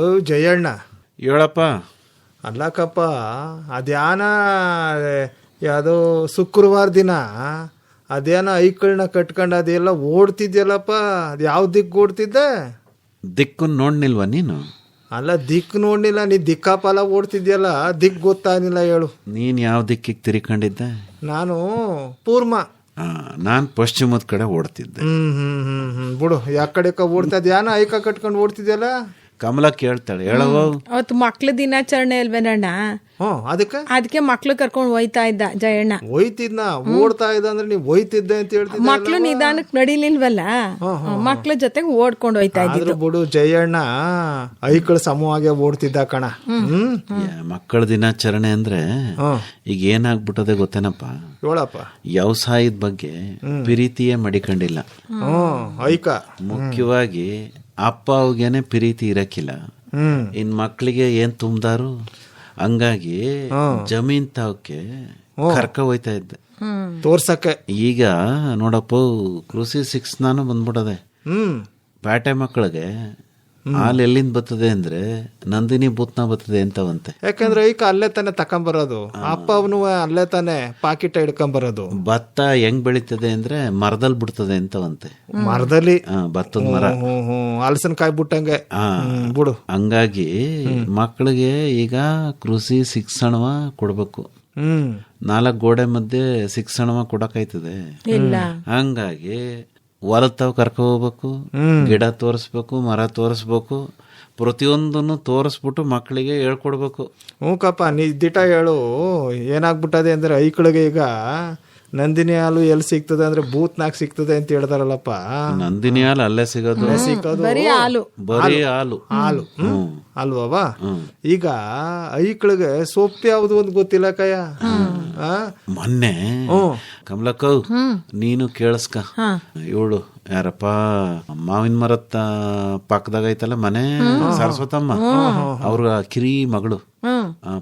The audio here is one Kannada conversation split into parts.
ಓ ಜಯಣ್ಣ, ಹೇಳಪ್ಪ. ಅಲ್ಲಕ್ಕಪ್ಪ, ಅದ್ಯಾನ ಯಾವುದೋ ಶುಕ್ರವಾರ ದಿನ ಅದೇನೋ ಐಕಳನ್ನ ಕಟ್ಕೊಂಡು ಅದೆಲ್ಲ ಓಡ್ತಿದ್ಯಲ್ಲಪ್ಪ, ಅದು ಯಾವ ದಿಕ್ಕು ಓಡ್ತಿದ್ದೆ? ದಿಕ್ಕು ನೋಡ್ನಿಲ್ವ ನೀನು? ಅಲ್ಲ, ದಿಕ್ಕು ನೋಡ್ನಿಲ್ಲ, ನೀ ದಿಕ್ಕಾಪಾಲ ಓಡ್ತಿದ್ಯಲ್ಲ, ದಿಕ್ಕು ಗೊತ್ತಾಗಿಲ್ಲ ಹೇಳು. ನೀನ್ ಯಾವ ದಿಕ್ಕಿಗೆ ತಿರ್ಕೊಂಡಿದ್ದೆ? ನಾನು ಪೂರ್ವ. ನಾನು ಪಶ್ಚಿಮದ ಕಡೆ ಓಡ್ತಿದ್ದೆ. ಬಿಡು, ಯಾವ ಕಡೆ ಓಡ್ತಾ ಧ್ಯಾನ ಐಕ ಕಟ್ಕೊಂಡು ಓಡ್ತಿದ್ಯಲ್ಲ. ಕಮಲ ಕೇಳ್ತಾಳೆ, ಹೇಳವ. ಅವತ್ತು ಮಕ್ಳ ದಿನಾಚರಣೆ ಅಲ್ವೇನಣ್ಣ, ಅದಕ್ಕೆ ಮಕ್ಳು ಕರ್ಕೊಂಡು ಹೋಯ್ತಾ ಇದ್ದ ಜಯಣ್ಣ. ಹೋಯ್ತಿದ್ನ ಓಡ್ತಾ ಇದ್ದ ಅಂದ್ರೆ ನೀವು ಹೋಯ್ತಿದ್ದೆ ಅಂತ ಹೇಳ್ತಿದ್ದ. ಮಕ್ಳು ನಿಧಾನಕ್ಕೆ ನಡಿಲಿಲ್ವಲ್ಲ, ಮಕ್ಳ ಜೊತೆಗೆ ಓಡ್ಕೊಂಡು ಹೋಯ್ತಾ ಇದ್ದಿದ್ದು. ಬಿಡು ಜಯಣ್ಣ, ಐಕಳ ಸಮೂಹಗೆ ಓಡ್ತಿದ್ದ ಕಣ. ಮಕ್ಕಳ ದಿನಾಚರಣೆ ಅಂದ್ರೆ ಈಗ ಏನಾಗ್ಬಿಟ್ಟದೆ ಗೊತ್ತೇನಪ್ಪ? ಹೇಳಪ್ಪ. ವ್ಯವಸಾಯದ ಬಗ್ಗೆ ಪ್ರೀತಿಯೇ ಮಡಿಕೊಂಡಿಲ್ಲ. ಐಕ ಮುಖ್ಯವಾಗಿ ಅಪ್ಪ ಅವ್ಗೇನೆ ಪ್ರೀತಿ ಇರಕ್ಕಿಲ್ಲ. ಇನ್ ಮಕ್ಳಿಗೆ ಏನ್ ತುಂಬ್ದಾರು, ಹಂಗಾಗಿ ಜಮೀನ್ ತಾವಕ್ಕೆ ಕರ್ಕ ಹೋಯ್ತಾ ಇದ್ದೆ ತೋರ್ಸಕ್ಕೆ. ಈಗ ನೋಡಪ್ಪ, ಕೃಷಿ 6 ನಾನು ಬಂದ್ಬಿಡದೆ. ಪ್ಯಾಟೆ ಮಕ್ಕಳಿಗೆ ಹಾಲು ಎಲ್ಲಿಂದ ಬರ್ತದೆ ಅಂದ್ರೆ ನಂದಿನಿ ಬೂತ್ನ ಬರ್ತದೆ ಅಂತವಂತೆ. ಯಾಕಂದ್ರೆ ಈಗ ಅಲ್ಲೇ ತಾನೆ ತಕೊಂಬರೋದು, ಅಪ್ಪ ಅವನು ಅಲ್ಲೇ ತಾನೆ ಪಾಕಿಟ ಹಿಡ್ಕೊಂಬರೋದು. ಭತ್ತ ಹೆಂಗ್ ಬೆಳೀತದೆ ಅಂದ್ರೆ ಮರದಲ್ಲಿ ಬಿಡ್ತದೆ ಅಂತವಂತೆ. ಮರದಲ್ಲಿ ಭತ್ತದ ಮರ, ಹಲಸಿನಕಾಯಿ ಬಿಟ್ಟಂಗೆ ಬಿಡು. ಹಂಗಾಗಿ ಮಕ್ಕಳಿಗೆ ಈಗ ಕೃಷಿ ಶಿಕ್ಷಣವ ಕೊಡ್ಬೇಕು. 4 ಗೋಡೆ ಮಧ್ಯೆ ಶಿಕ್ಷಣವ ಕೊಡಕಾಯ್ತದೆ. ಹಂಗಾಗಿ ಹೊಲತಾವ್ ಕರ್ಕೊ ಹೋಗ್ಬೇಕು, ಗಿಡ ತೋರಿಸ್ಬೇಕು, ಮರ ತೋರಿಸ್ಬೇಕು, ಪ್ರತಿಯೊಂದನ್ನು ತೋರಿಸ್ಬಿಟ್ಟು ಮಕ್ಕಳಿಗೆ ಹೇಳ್ಕೊಡ್ಬೇಕು. ಕಪ್ಪ, ನೀ ದಿಟ ಹೇಳು. ಏನಾಗ್ಬಿಟ್ಟದೆ ಅಂದ್ರೆ ಐಕಳಿಗೆ ಈಗ ನಂದಿನಿ ಹಾಲು ಎಲ್ಲಿ ಸಿಗ್ತದೆ ಅಂದ್ರೆ ಬೂತ್ನಾಗ ಸಿಗ್ತದೆ ಅಂತ ಹೇಳ್ತಾರಲ್ಲಪ್ಪ. ನಂದಿನಿ ಹಾಲು ಅಲ್ಲೇ ಸಿಗೋದು, ಬರೀ ಹಾಲು ಹಾಲು ಅಲ್ವವ. ಈಗ ಐಕಳಿಗೆ ಸೊಪ್ಪು ಯಾವ್ದು ಒಂದು ಗೊತ್ತಿಲ್ಲ ಕಯ್ಯ. ಮೊನ್ನೆ ಕಮಲಕ್ಕ ನೀನು ಕೇಳಿಸ್ಕ, ಇವಳು ಯಾರಪ್ಪ ಮಾವಿನ ಮರತ್ತ ಪಕ್ಕದಾಗ ಐತಲ್ಲ ಮನೆ, ಸರಸ್ವತಮ್ಮ, ಅವ್ರ ಕಿರಿ ಮಗಳು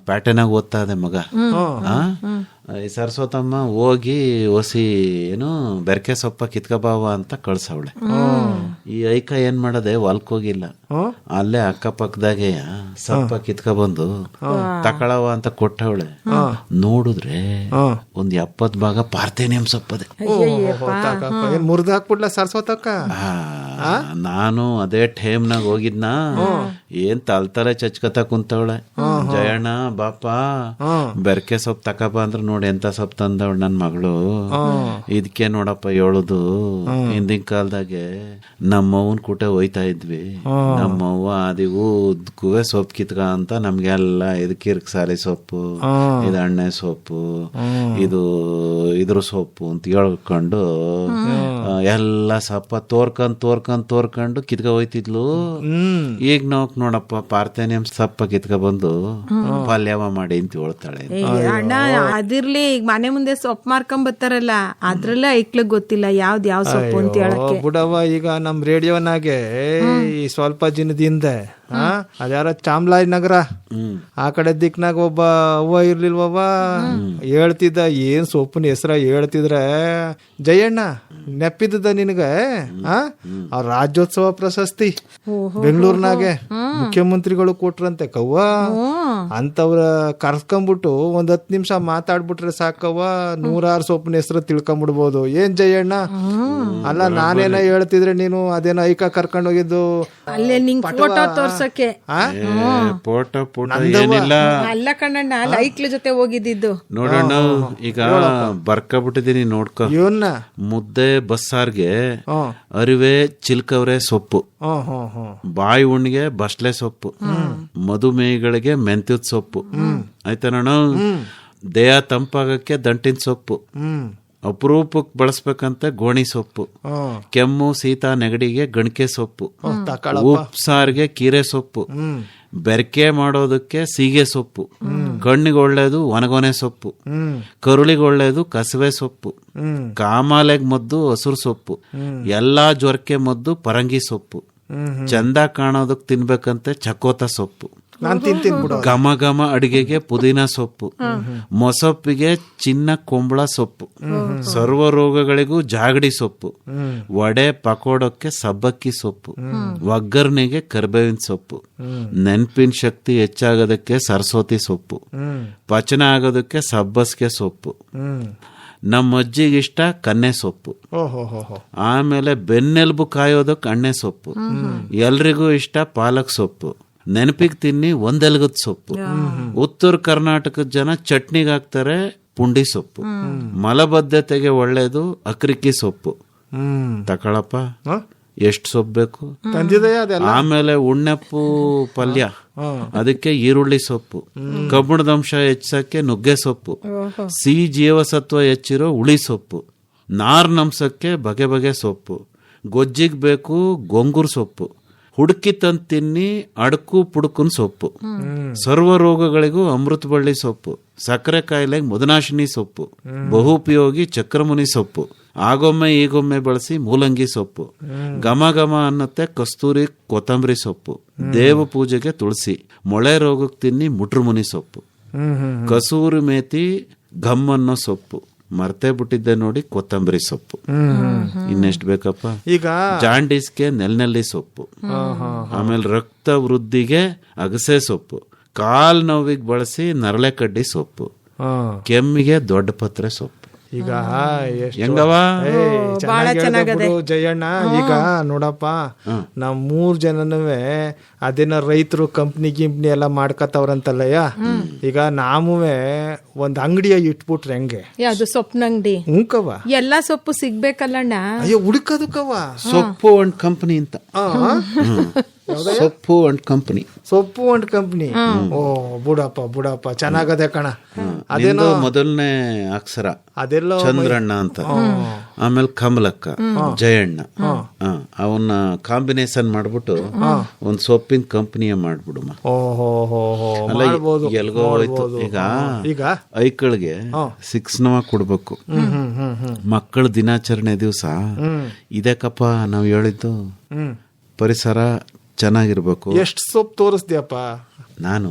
ಪ್ಯಾಟರ್ನಾಗ ಓದ್ತಾ ಇದೆ ಮಗ. ಈ ಸರಸ್ವತಮ್ಮ ಹೋಗಿ ಹೊಸಿ ಏನು ಬೆರ್ಕೆ ಸೊಪ್ಪ ಕಿತ್ಕಬಾವ ಅಂತ ಕಳ್ಸವಳೆ. ಈ ಐಕ ಏನ್ ಮಾಡದೆ ಹೊಲ್ಕೋಗಿಲ್ಲ, ಅಲ್ಲೇ ಅಕ್ಕಪಕ್ಕದಾಗೆ ಸೊಪ್ಪ ಕಿತ್ಕೊಬಂದು ತಕಳವ ಅಂತ ಕೊಟ್ಟವಳೆ. ನೋಡಿದ್ರೆ ಒಂದ್ 70 ಭಾಗ ಪಾರ್ಥೇನಿಯಂ ಸೊಪ್ಪದೆ. ಮುರಿದು ಹಾಕ್ಬಿಡ್ಲ ಸರಸ್ವತಕ್ಕ. ನಾನು ಅದೇ ಟೈಮ್ನಾಗ ಹೋಗಿದ್ನ, ಏನ್ ತಲೆ ಚಚ್ಕತ ಕುಂತವಳೆ. ಜಯಣ್ಣ ಬಾಪ ಬೆರ್ಕೆ ಸೊಪ್ಪು ತಕಬ ಅಂದ್ರ ನೋಡಿ ಎಂತ ಸೊಪ್ಪು ತಂದವಳು ನನ್ ಮಗಳು. ಇದಕ್ಕೆ ನೋಡಪ್ಪ ಹೇಳುದು, ಹಿಂದಿನ ಕಾಲದಾಗೆ ನಮ್ಮವ್ವನ್ ಕೂಟ ಹೋಯ್ತಾ ಇದ್ವಿ. ನಮ್ಮವ್ವ ಅದಿಗೂ ಉದ್ಕುವೆ ಸೊಪ್ಪು ಕಿತ್ಕ ಅಂತ ನಮ್ಗೆಲ್ಲ ಇದಕ್ಕಿರ್ಕ್ ಸಾಲಿ ಸೊಪ್ಪು, ಇದು ಎಣ್ಣೆ ಸೊಪ್ಪು, ಇದು ಇದ್ರ ಸೊಪ್ಪು ಅಂತ ಹೇಳ್ಕೊಂಡು ಎಲ್ಲ ಸೊಪ್ಪ ತೋರ್ಕೊಂಡು ಕಿತ್ಕ ಹೋಯ್ತಿದ್ಲು. ಈಗ ನಾವ್ ನೋಡಪ್ಪ ಪಾರ್ಥೇನಿಯಂ ಸೊಪ್ಪ ಕಿತ್ಕ ಬಂದು ಪಲ್ಯವ ಮಾಡಿ ಅಂತ ಹೇಳ್ತಾಳೆ. ಅಣ್ಣ ಅದಿರ್ಲಿ, ಈಗ ಮನೆ ಮುಂದೆ ಸೊಪ್ಪು ಮಾರ್ಕೊಂಡ್ ಬರ್ತಾರಲ್ಲ, ಅದ್ರಲ್ಲೇ ಐಕ್ಳಿಗೆ ಗೊತ್ತಿಲ್ಲ ಯಾವ್ದು ಯಾವ ಸೊಪ್ಪು ಅಂತ ಹೇಳಕ್ಕೆ. ಬಿಡವ, ಈಗ ನಮ್ ರೇಡಿಯೋನಾಗೆ ಈ ಸ್ವಲ್ಪ ದಿನದಿಂದ ಅದ್ಯಾರ ಚಾಮಲಾಜ್ ನಗರ ಆ ಕಡೆ ದಿಕ್ನಾಗ ಒಬ್ಬ ಅವ್ವ ಇರ್ಲಿಲ್ವವ, ಹೇಳ್ತಿದ್ದ ಏನ್ ಸೊಪ್ಪಿನ ಹೆಸರ ಹೇಳ್ತಿದ್ರೆ. ಜಯಣ್ಣ ನೆಪ್ಪಿದ್ದ ನಿನಗೆ ಆ ರಾಜ್ಯೋತ್ಸವ ಪ್ರಶಸ್ತಿ ಬೆಂಗಳೂರಿನಾಗೆ ಮುಖ್ಯಮಂತ್ರಿಗಳು ಕೊಟ್ರಂತೆ ಕವ್ವ. ಅಂತವ್ರ ಕರ್ಸ್ಕೊಂಡ್ಬಿಟ್ಟು ಒಂದ್ 10 ನಿಮಿಷ ಮಾತಾಡ್ಬಿಟ್ರೆ ಸಾಕವ್ವ, 106 ಸೊಪ್ಪಿನ ಹೆಸರು ತಿಳ್ಕೊಂಡ್ಬಿಡ್ಬೋದು. ಏನ್ ಜಯಣ್ಣ? ಅಲ್ಲ, ನಾನೇನ ಹೇಳ್ತಿದ್ರೆ ನೀನು ಅದೇನೋ ಐಕ ಕರ್ಕೊಂಡ್ ಹೋಗಿದ್ದು ಅಲ್ಲೇ ನಿಂಗ್ ಫೋಟೋ ತೋರ್ಸಕ್ಕೆ. ಫೋಟೋ ಏನಿಲ್ಲ, ಅಲ್ಲ ಕಣ್ಣಣ್ಣ, ಐಕ್ಳ ಜೊತೆ ಹೋಗಿದ್ದು ನೋಡೋಣ. ಈಗ ಬರ್ಕಬಿಟ್ಟಿದೀನಿ ನೋಡ್ಕೊ. ಇವನ್ನ ಮುದ್ದೆ ಬಸ್ಸಾರ್ಗೆ ಅರಿವೆ ಚಿಲ್ಕವ್ರೆ ಸೊಪ್ಪು, ಬಾಯಿ ಉಣ್ಣಿಗೆ ಬಸ್ಲೆ ಸೊಪ್ಪು, ಮಧುಮೇಹಿಗಳಿಗೆ ಮೆಂತ್ಯದ ಸೊಪ್ಪು ಆಯ್ತಾನಣ್ಣ. ದೇಹ ತಂಪಾಗಕ್ಕೆ ದಂಟಿನ ಸೊಪ್ಪು, ಅಪರೂಪಕ್ಕೆ ಬಳಸ್ಬೇಕಂತ ಗೋಣಿ ಸೊಪ್ಪು, ಕೆಮ್ಮು ಶೀತ ನೆಗಡಿಗೆ ಗಣಕೆ ಸೊಪ್ಪು, ಉಪ್ಸಾರ್ಗೆ ಕೀರೆ ಸೊಪ್ಪು, ಬೆರಕೆ ಮಾಡೋದಕ್ಕೆ ಸೀಗೆ ಸೊಪ್ಪು, ಕಣ್ಣಿಗೆ ಒಳ್ಳೇದು ಒಣಗೊನೆ ಸೊಪ್ಪು, ಕರುಳಿಗೆ ಒಳ್ಳೇದು ಕಸವೆ ಸೊಪ್ಪು, ಕಾಮಾಲೆಗ್ ಮದ್ದು ಹಸುರು ಸೊಪ್ಪು, ಎಲ್ಲಾ ಜ್ವರಕ್ಕೆ ಮದ್ದು ಪರಂಗಿ ಸೊಪ್ಪು, ಚಂದ ಕಾಣೋದಕ್ ತಿನ್ಬೇಕಂತೆ ಚಕೋತ ಸೊಪ್ಪು. ನಾನ್ ತಿಂತೀನಿ ಬಿಡು. ಘಮ ಘಮ ಅಡಿಗೆಗೆ ಪುದೀನ ಸೊಪ್ಪು, ಮೊಸಪ್ಪಿಗೆ ಚಿನ್ನ ಕುಂಬಳ ಸೊಪ್ಪು, ಸರ್ವ ರೋಗಗಳಿಗೂ ಜಾಗಡಿ ಸೊಪ್ಪು, ವಡೆ ಪಕೋಡಕ್ಕೆ ಸಬ್ಬಕ್ಕಿ ಸೊಪ್ಪು, ಒಗ್ಗರ್ನೆಗೆ ಕರ್ಬೇವಿನ ಸೊಪ್ಪು, ನೆನಪಿನ ಶಕ್ತಿ ಹೆಚ್ಚಾಗೋದಕ್ಕೆ ಸರಸ್ವತಿ ಸೊಪ್ಪು, ಪಚನ ಆಗೋದಕ್ಕೆ ಸಬ್ಬಸ್ಗೆ ಸೊಪ್ಪು, ನಮ್ಮ ಅಜ್ಜಿಗಿಷ್ಟ ಕನ್ನೆ ಸೊಪ್ಪು, ಆಮೇಲೆ ಬೆನ್ನೆಲುಬು ಕಾಯೋದಕ್ಕೆ ಅಣ್ಣೆ ಸೊಪ್ಪು, ಎಲ್ರಿಗೂ ಇಷ್ಟ ಪಾಲಕ್ ಸೊಪ್ಪು, ನೆನಪಿಗೆ ತಿನ್ನಿ ಒಂದೆಲ್ಗದ ಸೊಪ್ಪು. ಉತ್ತರ ಕರ್ನಾಟಕದ ಜನ ಚಟ್ನಿಗೆ ಹಾಕ್ತಾರೆ ಪುಂಡಿ ಸೊಪ್ಪು. ಮಲಬದ್ಧತೆಗೆ ಒಳ್ಳೇದು ಅಕ್ರಿಕಿ ಸೊಪ್ಪು. ತಕೊಳಪ್ಪ, ಎಷ್ಟು ಸೊಪ್ಪು ಬೇಕು. ಆಮೇಲೆ ಉಣ್ಣೆಪ್ಪು ಪಲ್ಯ, ಅದಕ್ಕೆ ಈರುಳ್ಳಿ ಸೊಪ್ಪು. ಕಬ್ಬಿಣದ ಅಂಶ ಹೆಚ್ಚಕ್ಕೆ ನುಗ್ಗೆ ಸೊಪ್ಪು. ಸಿಹಿ ಜೀವಸತ್ವ ಹೆಚ್ಚಿರೋ ಹುಳಿ ಸೊಪ್ಪು. ನಾರ್ನಂಶಕ್ಕೆ ಬಗೆ ಬಗೆ ಸೊಪ್ಪು. ಗೊಜ್ಜಿಗೆ ಬೇಕು ಗೊಂಗೂರು ಸೊಪ್ಪು. ಹುಡುಕಿ ತಂದು ತಿನ್ನಿ ಅಡಕು ಪುಡುಕನ್ ಸೊಪ್ಪು. ಸರ್ವ ರೋಗಗಳಿಗೂ ಅಮೃತ ಬಳ್ಳಿ ಸೊಪ್ಪು. ಸಕ್ಕರೆ ಕಾಯಿಲೆಗೆ ಮಧುನಾಶಿನಿ ಸೊಪ್ಪು. ಬಹುಪಯೋಗಿ ಚಕ್ರಮುನಿ ಸೊಪ್ಪು. ಆಗೊಮ್ಮೆ ಈಗೊಮ್ಮೆ ಬಳಸಿ ಮೂಲಂಗಿ ಸೊಪ್ಪು. ಘಮ ಘಮ ಅನ್ನತ್ತೆ ಕಸ್ತೂರಿ ಕೊತ್ತಂಬರಿ ಸೊಪ್ಪು. ದೇವ ಪೂಜೆಗೆ ತುಳಸಿ. ಮೊಳೆ ರೋಗಕ್ಕೆ ತಿನ್ನಿ ಮುಟ್ರುಮುನಿ ಸೊಪ್ಪು. ಕಸೂರಿ ಮೇಥಿ ಘಮ್ ಅನ್ನೋ ಸೊಪ್ಪು. ಮರ್ತೇ ಬಿಟ್ಟಿದ್ದೆ ನೋಡಿ ಕೊತ್ತಂಬರಿ ಸೊಪ್ಪು. ಇನ್ನೆಷ್ಟು ಬೇಕಪ್ಪ? ಈಗ ಜಾಂಡೀಸ್ಗೆ ನೆಲ್ನೆಲ್ಲಿ ಸೊಪ್ಪು. ಆಮೇಲೆ ರಕ್ತ ವೃದ್ಧಿಗೆ ಅಗಸೆ ಸೊಪ್ಪು. ಕಾಲ್ ನೋವಿಗೆ ಬಳಸಿ ನರಳೆ ಕಡ್ಡಿ ಸೊಪ್ಪು. ಕೆಮ್ಮಿಗೆ ದೊಡ್ಡ ಪತ್ರೆ ಸೊಪ್ಪು. ಈಗ ಹೆಂಗವ ಜಯಣ್ಣ, ಈಗ ನೋಡಪ್ಪ, ನಾವ್ 3 ಜನನೂ ಅದೇನ ರೈತರು ಕಂಪ್ನಿ ಗಿಂಪ್ನಿ ಎಲ್ಲ ಮಾಡ್ಕತ್ತವ್ರಂತಲ್ಲಯ್ಯ. ಈಗ ನಾವುವೇ ಒಂದ್ ಅಂಗಡಿಯ ಇಟ್ಬಿಟ್ರೆ ಹೆಂಗೆ? ಯಾವ್ದು ಸೊಪ್ಪಿನ ಅಂಗಡಿ? ಹ್ಞೂಕವ, ಎಲ್ಲಾ ಸೊಪ್ಪು ಸಿಗ್ಬೇಕಲ್ಲಣ್ಣ. ಅಯ್ಯೋ ಹುಡುಕದಕ್ಕವ. ಸೊಪ್ಪು ಅಂಡ್ ಕಂಪನಿ ಅಂತ. ಸೊಪ್ಪು ಅಂಡ್ ಕಂಪನಿ. ಸೊಪ್ಪು ಅಂಡ್ ಕಂಪನಿ. ಓ ಬುಡಪ್ಪ ಚೆನ್ನಾಗದೆ ಕಣ. ಅದೇನೋ ಮೊದಲನೇ ಅಕ್ಷರ ಅದೆಲ್ಲ ಚಂದ್ರಣ್ಣ ಅಂತ, ಆಮೇಲೆ ಕಮಲಕ್ಕ, ಜಯಣ್ಣ, ಅವನ್ನ ಕಾಂಬಿನೇಷನ್ ಮಾಡ್ಬಿಟ್ಟು ಒಂದ್ ಸೊಪ್ಪಿನ ಕಂಪನಿಯ ಮಾಡ್ಬಿಡುಮ. ಎಲ್ಗೋ ಹೋಯ್ತು. ಈಗ ಐಕಳಿಗೆ 6 ನವ ಕೊಡ್ಬೇಕು. ಮಕ್ಕಳ ದಿನಾಚರಣೆ ದಿವಸ ಇದಕ್ಕಪ್ಪ ನಾವ್ ಹೇಳಿದ್ದು ಪರಿಸರ ಚೆನ್ನಾಗಿರ್ಬೇಕು. ಎಷ್ಟು ಸೊಪ್ಪು ತೋರಿಸ್ದ್ಯಪ್ಪ? ನಾನು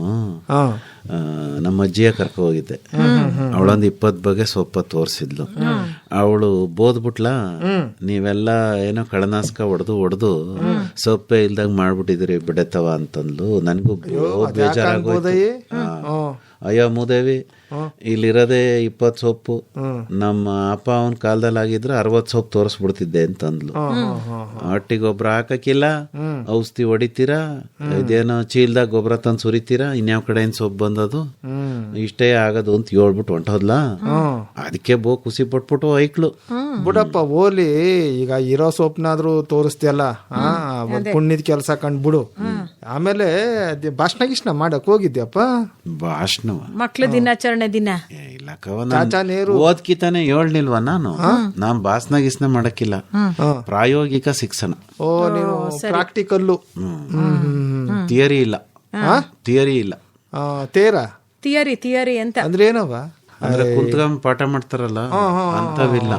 ನಮ್ಮ ಅಜ್ಜಿಯ ಕರ್ಕೊ ಹೋಗಿದ್ದೆ. ಅವಳೊಂದು 20 ಬಗೆ ಸೊಪ್ಪ ತೋರಿಸಿದ್ಲು. ಅವಳು ಬೋದ್ಬಿಟ್ಲ, ನೀವೆಲ್ಲ ಏನೋ ಕಳನಾಸ್ಕ ಹೊಡೆದು ಸೊಪ್ಪೆ ಇಲ್ದಾಗ ಮಾಡ್ಬಿಟ್ಟಿದ್ರಿ ಬಿಡತ್ತವ ಅಂತಂದ್ಲು. ನನ್ಗೂ ಬೇಜಾರಾಗೋಯ್ತು. ಅಯ್ಯೋ ಮೂದೇವಿ, ಇಲ್ಲಿರೋದೇ 20 ಸೊಪ್ಪು. ನಮ್ಮ ಅಪ್ಪ ಅವನ ಕಾಲದಲ್ಲಿ ಆಗಿದ್ರೆ 60 ಸೊಪ್ಪು ತೋರಿಸ್ಬಿಡ್ತಿದ್ದೆ ಅಂತಂದ್ಲು. ಹಟ್ಟಿ ಗೊಬ್ಬರ ಹಾಕಕ್ಕಿಲ್ಲ, ಔಷಧಿ ಹೊಡಿತೀರಾ, ಇದೇನೋ ಚೀಲ್ದಾಗ ಗೊಬ್ಬರ ತಂದು ಸುರಿತೀರಾ, ಇನ್ಯಾವ ಕಡೆ ಏನ್ ಸೊಪ್ಪು ಬಂದದು, ಇಷ್ಟೇ ಆಗದು ಅಂತ ಹೇಳ್ಬಿಟ್ಟು ಹೊಂಟೋದ್ಲ. ಅದಕ್ಕೆ ಖುಷಿ ಪಟ್ಬಿಟ್ಟು ಐಕ್ಳು. ಬಿಡಪ್ಪ ಓಲಿ, ಈಗ ಇರೋ ಸೊಪ್ಪನಾದ್ರೂ ತೋರಿಸ್ತಿಯಲ್ಲ, ಪುಣ್ಯದ ಕೆಲಸ ಕಂಡ್ಬಿಡು. ಆಮೇಲೆ ಭಾಷಣ ಗಿಷ್ಣ ಮಾಡಕ್ ಹೋಗಿದ್ಯಪ್ಪ? ಭಾಷಣ ಮಕ್ಳ ದಿನಾಚರಣೆ ದಿನ ಓದ್ಕಿತಾನೆ ಹೇಳ್ನಿಲ್ವಾ ನಾನು? ನಾನ್ ಭಾಷಣ ಗಿಸ್ನ ಮಾಡಕ್ಕಿಲ್ಲ, ಪ್ರಾಯೋಗಿಕ ಶಿಕ್ಷಣ. ಓ, ನೀನು ಪ್ರಾಕ್ಟಿಕಲ್ಲು. ಥಿಯರಿ ಇಲ್ಲ. ಥಿಯರಿ ಅಂತ ಅಂದ್ರೆ ಏನವ? ಅಂದ್ರೆ ಕುಂತ್ಕೊಂಡ್ ಪಾಠ ಮಾಡ್ತಾರಲ್ಲ ಅಂತವಿಲ್ಲ.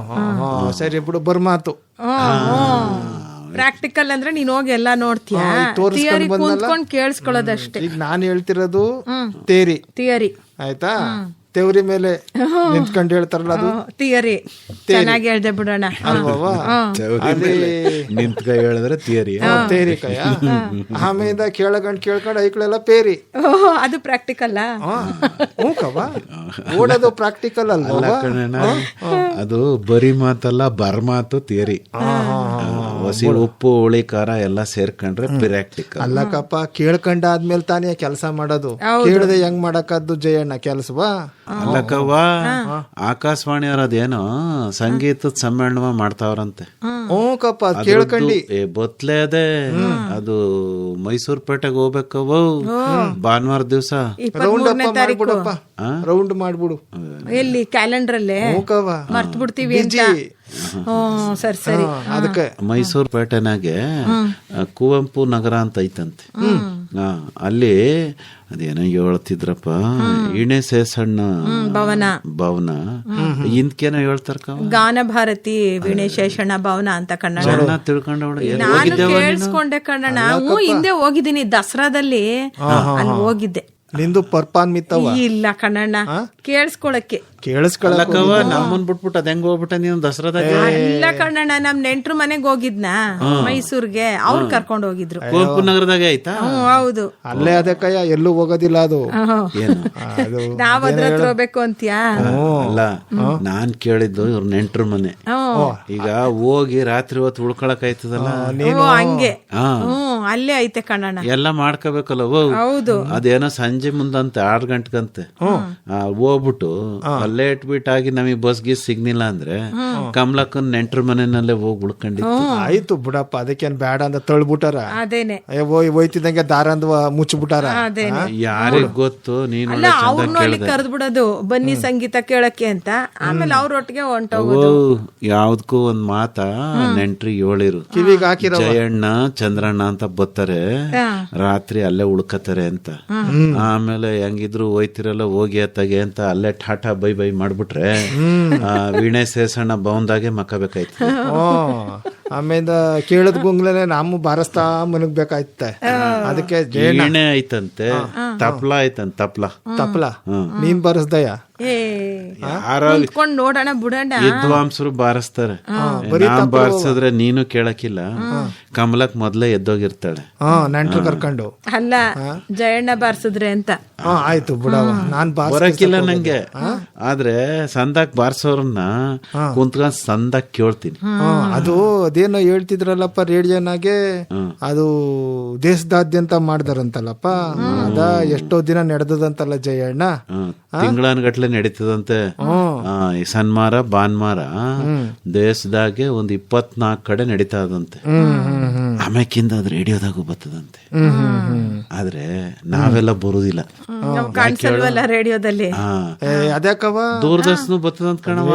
ಸರಿ ಬಿಡು, ಬರ್ಮಾತು. ಪ್ರಾಕ್ಟಿಕಲ್ ಅಂದ್ರೆ ನೀನ್ ಹೋಗಿ ಎಲ್ಲಾ ನೋಡ್ತೀಯ, ಥಿಯರಿ ಕುಂತ್ಕೊಂಡ್ ಕೇಳಿಸ್ಕೊಳ್ಳೋದಷ್ಟೇ. ಈಗ ನಾನು ಹೇಳ್ತಿರೋದು ಥಿಯರಿ ಆಯ್ತಾ? ತೆವರಿ ಮೇಲೆ ನಿಂತ್ಕೊಂಡು ಹೇಳ್ತಾರಲ್ಲ, ಅದು ಥಿಯರಿ. ಚೆನ್ನಾಗಿ ಹೇಳ್ದೆ ಬಿಡೋಣ ಅಲ್ವಾ? ನಿಂತ್ಕ ಹೇಳಿದ್ರೆ ಥಿಯರಿ ಕಯ್ಯ. ಆಮೇಲೆ ಕೇಳ್ಕೊಂಡು ಐಕ್ಳೆಲ್ಲ ಪೇರಿ. ಅದು ಪ್ರಾಕ್ಟಿಕಲ್. ಓಡೋದು ಪ್ರಾಕ್ಟಿಕಲ್ ಅಲ್ಲ. ಅದು ಬರೀ ಮಾತಲ್ಲ, ಬರ್ಮಾತು ಥಿಯರಿ. ಹಸಿ ಉಪ್ಪು ಹುಳಿ ಖಾರ ಎಲ್ಲ ಸೇರ್ಕೊಂಡ್ರೆ ಪ್ರಾಕ್ಟಿಕಲ್. ಅಲ್ಲಕ್ಕಪ್ಪ, ಕೇಳ್ಕೊಂಡಾದ್ಮೇಲೆ ತಾನೇ ಕೆಲಸ ಮಾಡೋದು. ಕೇಳದೆ ಹೆಂಗ್ ಮಾಡಕ್ಕದ್ದು ಜಯಣ್ಣ ಕೆಲ್ಸವಾ? ಅಲ್ಲಕ್ಕವ್ವ, ಆಕಾಶವಾಣಿ ಅವ್ರದೇನೋ ಸಂಗೀತದ ಸಮ್ಮೇಳನ ಮಾಡ್ತಾವ್ರಂತೆ. ಕಪ್ಪ ಕೇಳ್ಕೊಂಡಿ ಬೊತ್ಲೆ ಅದೇ. ಅದು ಮೈಸೂರು ಪೇಟೆಗೆ ಹೋಗ್ಬೇಕವ್ವ ಭಾನುವಾರ ದಿವಸ. ರೌಂಡ್ ಮಾಡ್ಬಿಡು. ಎಲ್ಲಿ ಕ್ಯಾಲೆಂಡರ್ ಅಲ್ಲೇ ಮರ್ತ್ ಬಿಡ್ತೀವಿ ಅಂತ. ಸರಿ. ಅದಕ್ಕೆ ಮೈಸೂರು ಪೇಟೆನಾಗೆ ಕುವೆಂಪು ನಗರ ಅಂತ ಐತಂತೆ. ಅಲ್ಲಿ ಅದೇನೋ ಹೇಳ್ತಿದ್ರಪ್ಪ, ಇಣೆ ಸೇಸಣ್ಣ ಭವನ ಇಂದ್ಕೇನೋ ಹೇಳ್ತಾರ, ಗಾನ ಭಾರತಿ ವೀಣೆ ಶೇಷಣ್ಣ ಭವನ ಅಂತ ಕನ್ನಡ. ಚೆನ್ನಾಗಿ ತಿಳ್ಕೊಂಡವಳು. ನಾನು ಕೇಳಿಸ್ಕೊಂಡೆ ಕನ್ನಡ. ಹಿಂದೆ ಹೋಗಿದ್ದೀನಿ, ದಸರಾದಲ್ಲಿ ಅಲ್ಲಿ ಹೋಗಿದ್ದೆ. ನಿಂದು ಪರ್ಪಾನ್ಮಿತವ ಇಲ್ಲ ಕನ್ನಡ ಕೇಳಿಸ್ಕೊಳಕ್ಕೆ. ಕೇಳಿಸ್ಕೊಳಕವ ನಮ್ಮನ್ ಬಿಟ್ಬಿಟ್ಟು ಅದ ಹೆಂಗ್ ಹೋಗ್ಬಿಟ್ಟ ನೀನು ದಸರಾದಾಗ? ಇಲ್ಲ ಕಣ್ಣಣ್ಣ, ನಮ್ ನೆಂಟ್ರು ಮನೆಗ್ ಹೋಗಿದ್ನ ಮೈಸೂರ್ಗೆ, ಅವ್ರು ಕರ್ಕೊಂಡ್ ಹೋಗಿದ್ರು. ಕುವೆಂಪು ನಗರದಾಗ ಆಯ್ತಾ? ಹೌದು, ಅಲ್ಲೇ ಅದಕ್ಕಯ್ಯ, ಎಲ್ಲೂ ಹೋಗೋದಿಲ್ಲ ಅದು. ಅದು ನಾವ್ ಅದ್ರ ಹತ್ರ ಹೋಗ್ಬೇಕು ಅಂತ್ಯಾ? ಅಲ್ಲ, ನಾನ್ ಕೇಳಿದ್ದು ಇವ್ರ ನೆಂಟ್ರ ಮನೆ. ಈಗ ಹೋಗಿ ರಾತ್ರಿ ಹೊತ್ತು ಉಳ್ಕೊಳಕ್ ಆಯ್ತದಲ್ಲ, ಹಂಗೆ. ಅಲ್ಲೇ ಐತೆ ಕಣ್ಣಣ್ಣ. ಎಲ್ಲ ಮಾಡ್ಕೋಬೇಕಲ್ಲ. ಹೌದು, ಅದೇನೋ ಸಂಜೆ ಮುಂದಂತೆ 6 ಗಂಟೆಗಂತೆ ಹೋಗ್ಬಿಟ್ಟು ಅಲ್ಲೇ ಇಟ್ಬಿಟ್ಟಾಗಿ ನಮಗೆ ಬಸ್ ಗೀಸ್ ಸಿಗ್ನಿಲ್ಲ ಅಂದ್ರೆ ಕಮಲಕ್ಕನ್ ನೆಂಟ್ರ ಮನೆಯಲ್ಲೇ ಹೋಗಿ ಉಳ್ಕೊಂಡಿತ್ತು. ಆಯ್ತು ಬಿಡಪ್ಪ, ಅದಕ್ಕೇನ್ ಬೇಡ ಅಂತ ತಳ್ಬಿಟ್ಟಾರ. ಅದೇನೆ ಹೋಯ್ತಿದಂಗೆ ದಾರ ಅಂದ್ ಮುಚ್ಚಿಬಿಟ್ಟಾರ. ಯಾರಿಗ್ ಗೊತ್ತು? ನೀನು ಅವ್ರನ್ನೂ ಅಲ್ಲಿ ಕರೆದ್ ಬಿಡೋದು, ಬನ್ನಿ ಸಂಗೀತ ಕೇಳಕ್ಕೆ ಅಂತ. ಆಮೇಲೆ ಅವ್ರೊಟ್ಟಿಗೆ ಹೊಂಟೋಗೋದು. ಯಾವ್ದಕ್ಕೂ ಒಂದ್ ಮಾತ ನೆಂಟ್ರಿ ಹೇಳಿರು, ಕಿವಿಗೆ ಹಾಕಿರೋ ಜಯಣ್ಣ ಚಂದ್ರಣ್ಣ ಅಂತ ಬರ್ತಾರೆ, ರಾತ್ರಿ ಅಲ್ಲೇ ಉಳ್ಕತಾರೆ ಅಂತ. ಆಮೇಲೆ ಹೆಂಗಿದ್ರು ಹೋಯ್ತಿರಲ್ಲ, ಹೋಗಿ ಅತ್ತಗೆ ಅಂತ ಅಲ್ಲೇ ಟಾಟಾ ಬೈ ಬೈ ಮಾಡ್ಬಿಟ್ರೆ ವೀಣೆ ಸೇಸಣ್ಣ ಭವನದಾಗೆ ಮಕ್ಕಬೇಕಾಯ್ತು. ಆಮೇಲೆ ಕೇಳದ್ ಗುಂಗ್ಲನೆ ನಮ್ಮ ಬಾರಸ್ತಾ ಮನಗ್ಬೇಕಾಯ್ತ. ಅದಕ್ಕೆ ವೀಣೆ ಐತಂತೆ, ತಪ್ಲ ಐತಂತ, ತಪ್ಲ ನೀನ್ ಬಾರಸ್ದಯ್ಯ? ಕುಂತ್ಕೊಂಡ್ ನೋಡೋಣ ಬಿಡೋಣ. ವಿದ್ವಾಂಸರು ಬಾರಿಸ್ತಾರೆ, ನಾನ್ ಬಾರಿಸಿದ್ರೆ ನೀನು ಕೇಳಕ್ಕಿಲ್ಲ. ಕಮಲಕ್ ಮೊದ್ಲೇ ಎದ್ದೋಗಿರ್ತಾಳೆ ನೆಂಟ್ರು ಕರ್ಕೊಂಡು. ಅಲ್ಲ, ಜಯಣ್ಣ ಬಾರ್ಸಿದ್ರೆ ಅಂತ. ಆಯ್ತು ಬಿಡವ, ನಾನ್ ಬರಕಿಲ್ಲ ನಂಗೆ. ಆದ್ರೆ ಸಂದಾಕ್ ಬಾರ್ಸೋರನ್ನ ಕುಂತ್ಕೊಂಡ್ ಸಂದಾಕ್ ಕೇಳ್ತೀನಿ. ಅದು ಅದೇನೋ ಹೇಳ್ತಿದ್ರಲ್ಲಪ್ಪ ರೇಡಿಯೋನಾಗೆ, ಅದು ದೇಶದಾದ್ಯಂತ ಮಾಡ್ದಾರಂತಲ್ಲಪ್ಪ. ಅದ ಎಷ್ಟೋ ದಿನ ನಡೆದದಂತಲ್ಲ ಜಯಣ್ಣ? ತಿಂಗಳನ್ಗಟ್ಲೆ ನಡೀತದಂತೆ ಈ ಸನ್ಮಾರ ಭಾನ್ಮಾರ. ದೇಶದಾಗೆ ಒಂದ್ 24 ಕಡೆ ನಡೀತದಂತೆ. ಆಮ್ಯಾಕಿಂದ ಅದ್ ರೇಡಿಯೋದಾಗೂ ಬರ್ತದಂತೆ. ಆದ್ರೆ ನಾವೆಲ್ಲ ಬರುದಿಲ್ಲ, ಕಾಣಿಸಲ್ವಲ್ಲ ರೇಡಿಯೋದಲ್ಲಿ. ಅದಕ್ಕವ ದೂರದರ್ಶನ ಬರ್ತದಂತ ಕಣವ.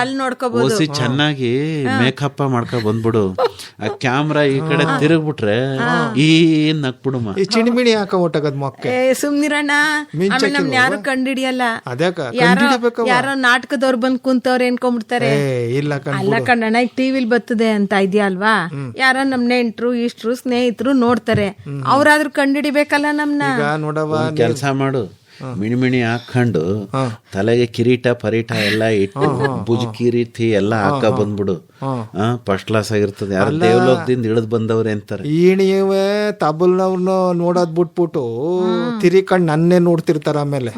ಅಲ್ಲಿ ನೋಡ್ಕೋಬಹುದು. ಓಸಿ ಚೆನ್ನಾಗಿ ಮೇಕಪ್ ಮಾಡ್ಕೊ ಬಂದ್ಬಿಡು. ಆ ಕ್ಯಾಮ್ರಾ ಈ ಕಡೆ ತಿರುಗ್ಬಿಟ್ರೆ ಏನ್ ನಕ್ಬಿಡುಮ. ಈ ಚಿಣಿಮಿಣಿ ಹಾಕ ಒಟ್ಟಗದ್ ಮೊಕ್ಕೆ ಸುಮ್ನಿರಣ್ಣ. ಆಮೇಲೆ ನಮ್ನ ಯಾರು ಕಂಡಿಡಿಯಲ್ಲ. ಯಾರೋ ನಾಟಕದವ್ರು ಬಂದ್ ಕುಂತವ್ರು ಏನ್ಕೊಂಡ್ಬಿಡ್ತಾರೆ. ಅಲ್ಲ ಕಣ್ಣಣ್ಣ, ಈಗ ಟಿವಿಲ್ ಬರ್ತದೆ ಅಂತ ಇದೆಯಾ ಅಲ್ವಾ? ಯಾರ ನಮ್ ನೆಂಟ್ರು ಇಷ್ಟ್ರು ಸ್ನೇಹಿತರು ನೋಡ್ತಾರೆ, ಅವ್ರಾದ್ರೂ ಕಂಡಿಡಿಬೇಕಲ್ಲ ನಮ್ನ. ಕೆಲ್ಸ ಮಾಡು, ಮಿಣಿಮಿಣಿ ಹಾಕೊಂಡು ತಲೆಗೆ ಕಿರೀಟ ಪರೀಟ ಎಲ್ಲ ಇಟ್ಟು ಭುಜ ಕಿರೀಟಿ ಎಲ್ಲ ಹಾಕ ಬಂದ್ಬಿಡು. ಫಸ್ಟ್ ಕ್ಲಾಸ್ ಆಗಿರ್ತದೆ. ಯಾರು ದೇವಲೋಕದಿಂದ ಇಳಿದ್ ಬಂದವ್ರೆ ಅಂತಾರೆ. ಈಣಿಯವೇ ತಬಲ್ನವ್ರನ್ನ ನೋಡೋದ್ ಬಿಟ್ಬಿಟ್ಟು ತಿರಿಕಂಡ್ ನನ್ನೇ ನೋಡ್ತಿರ್ತಾರ. ಆಮೇಲೆ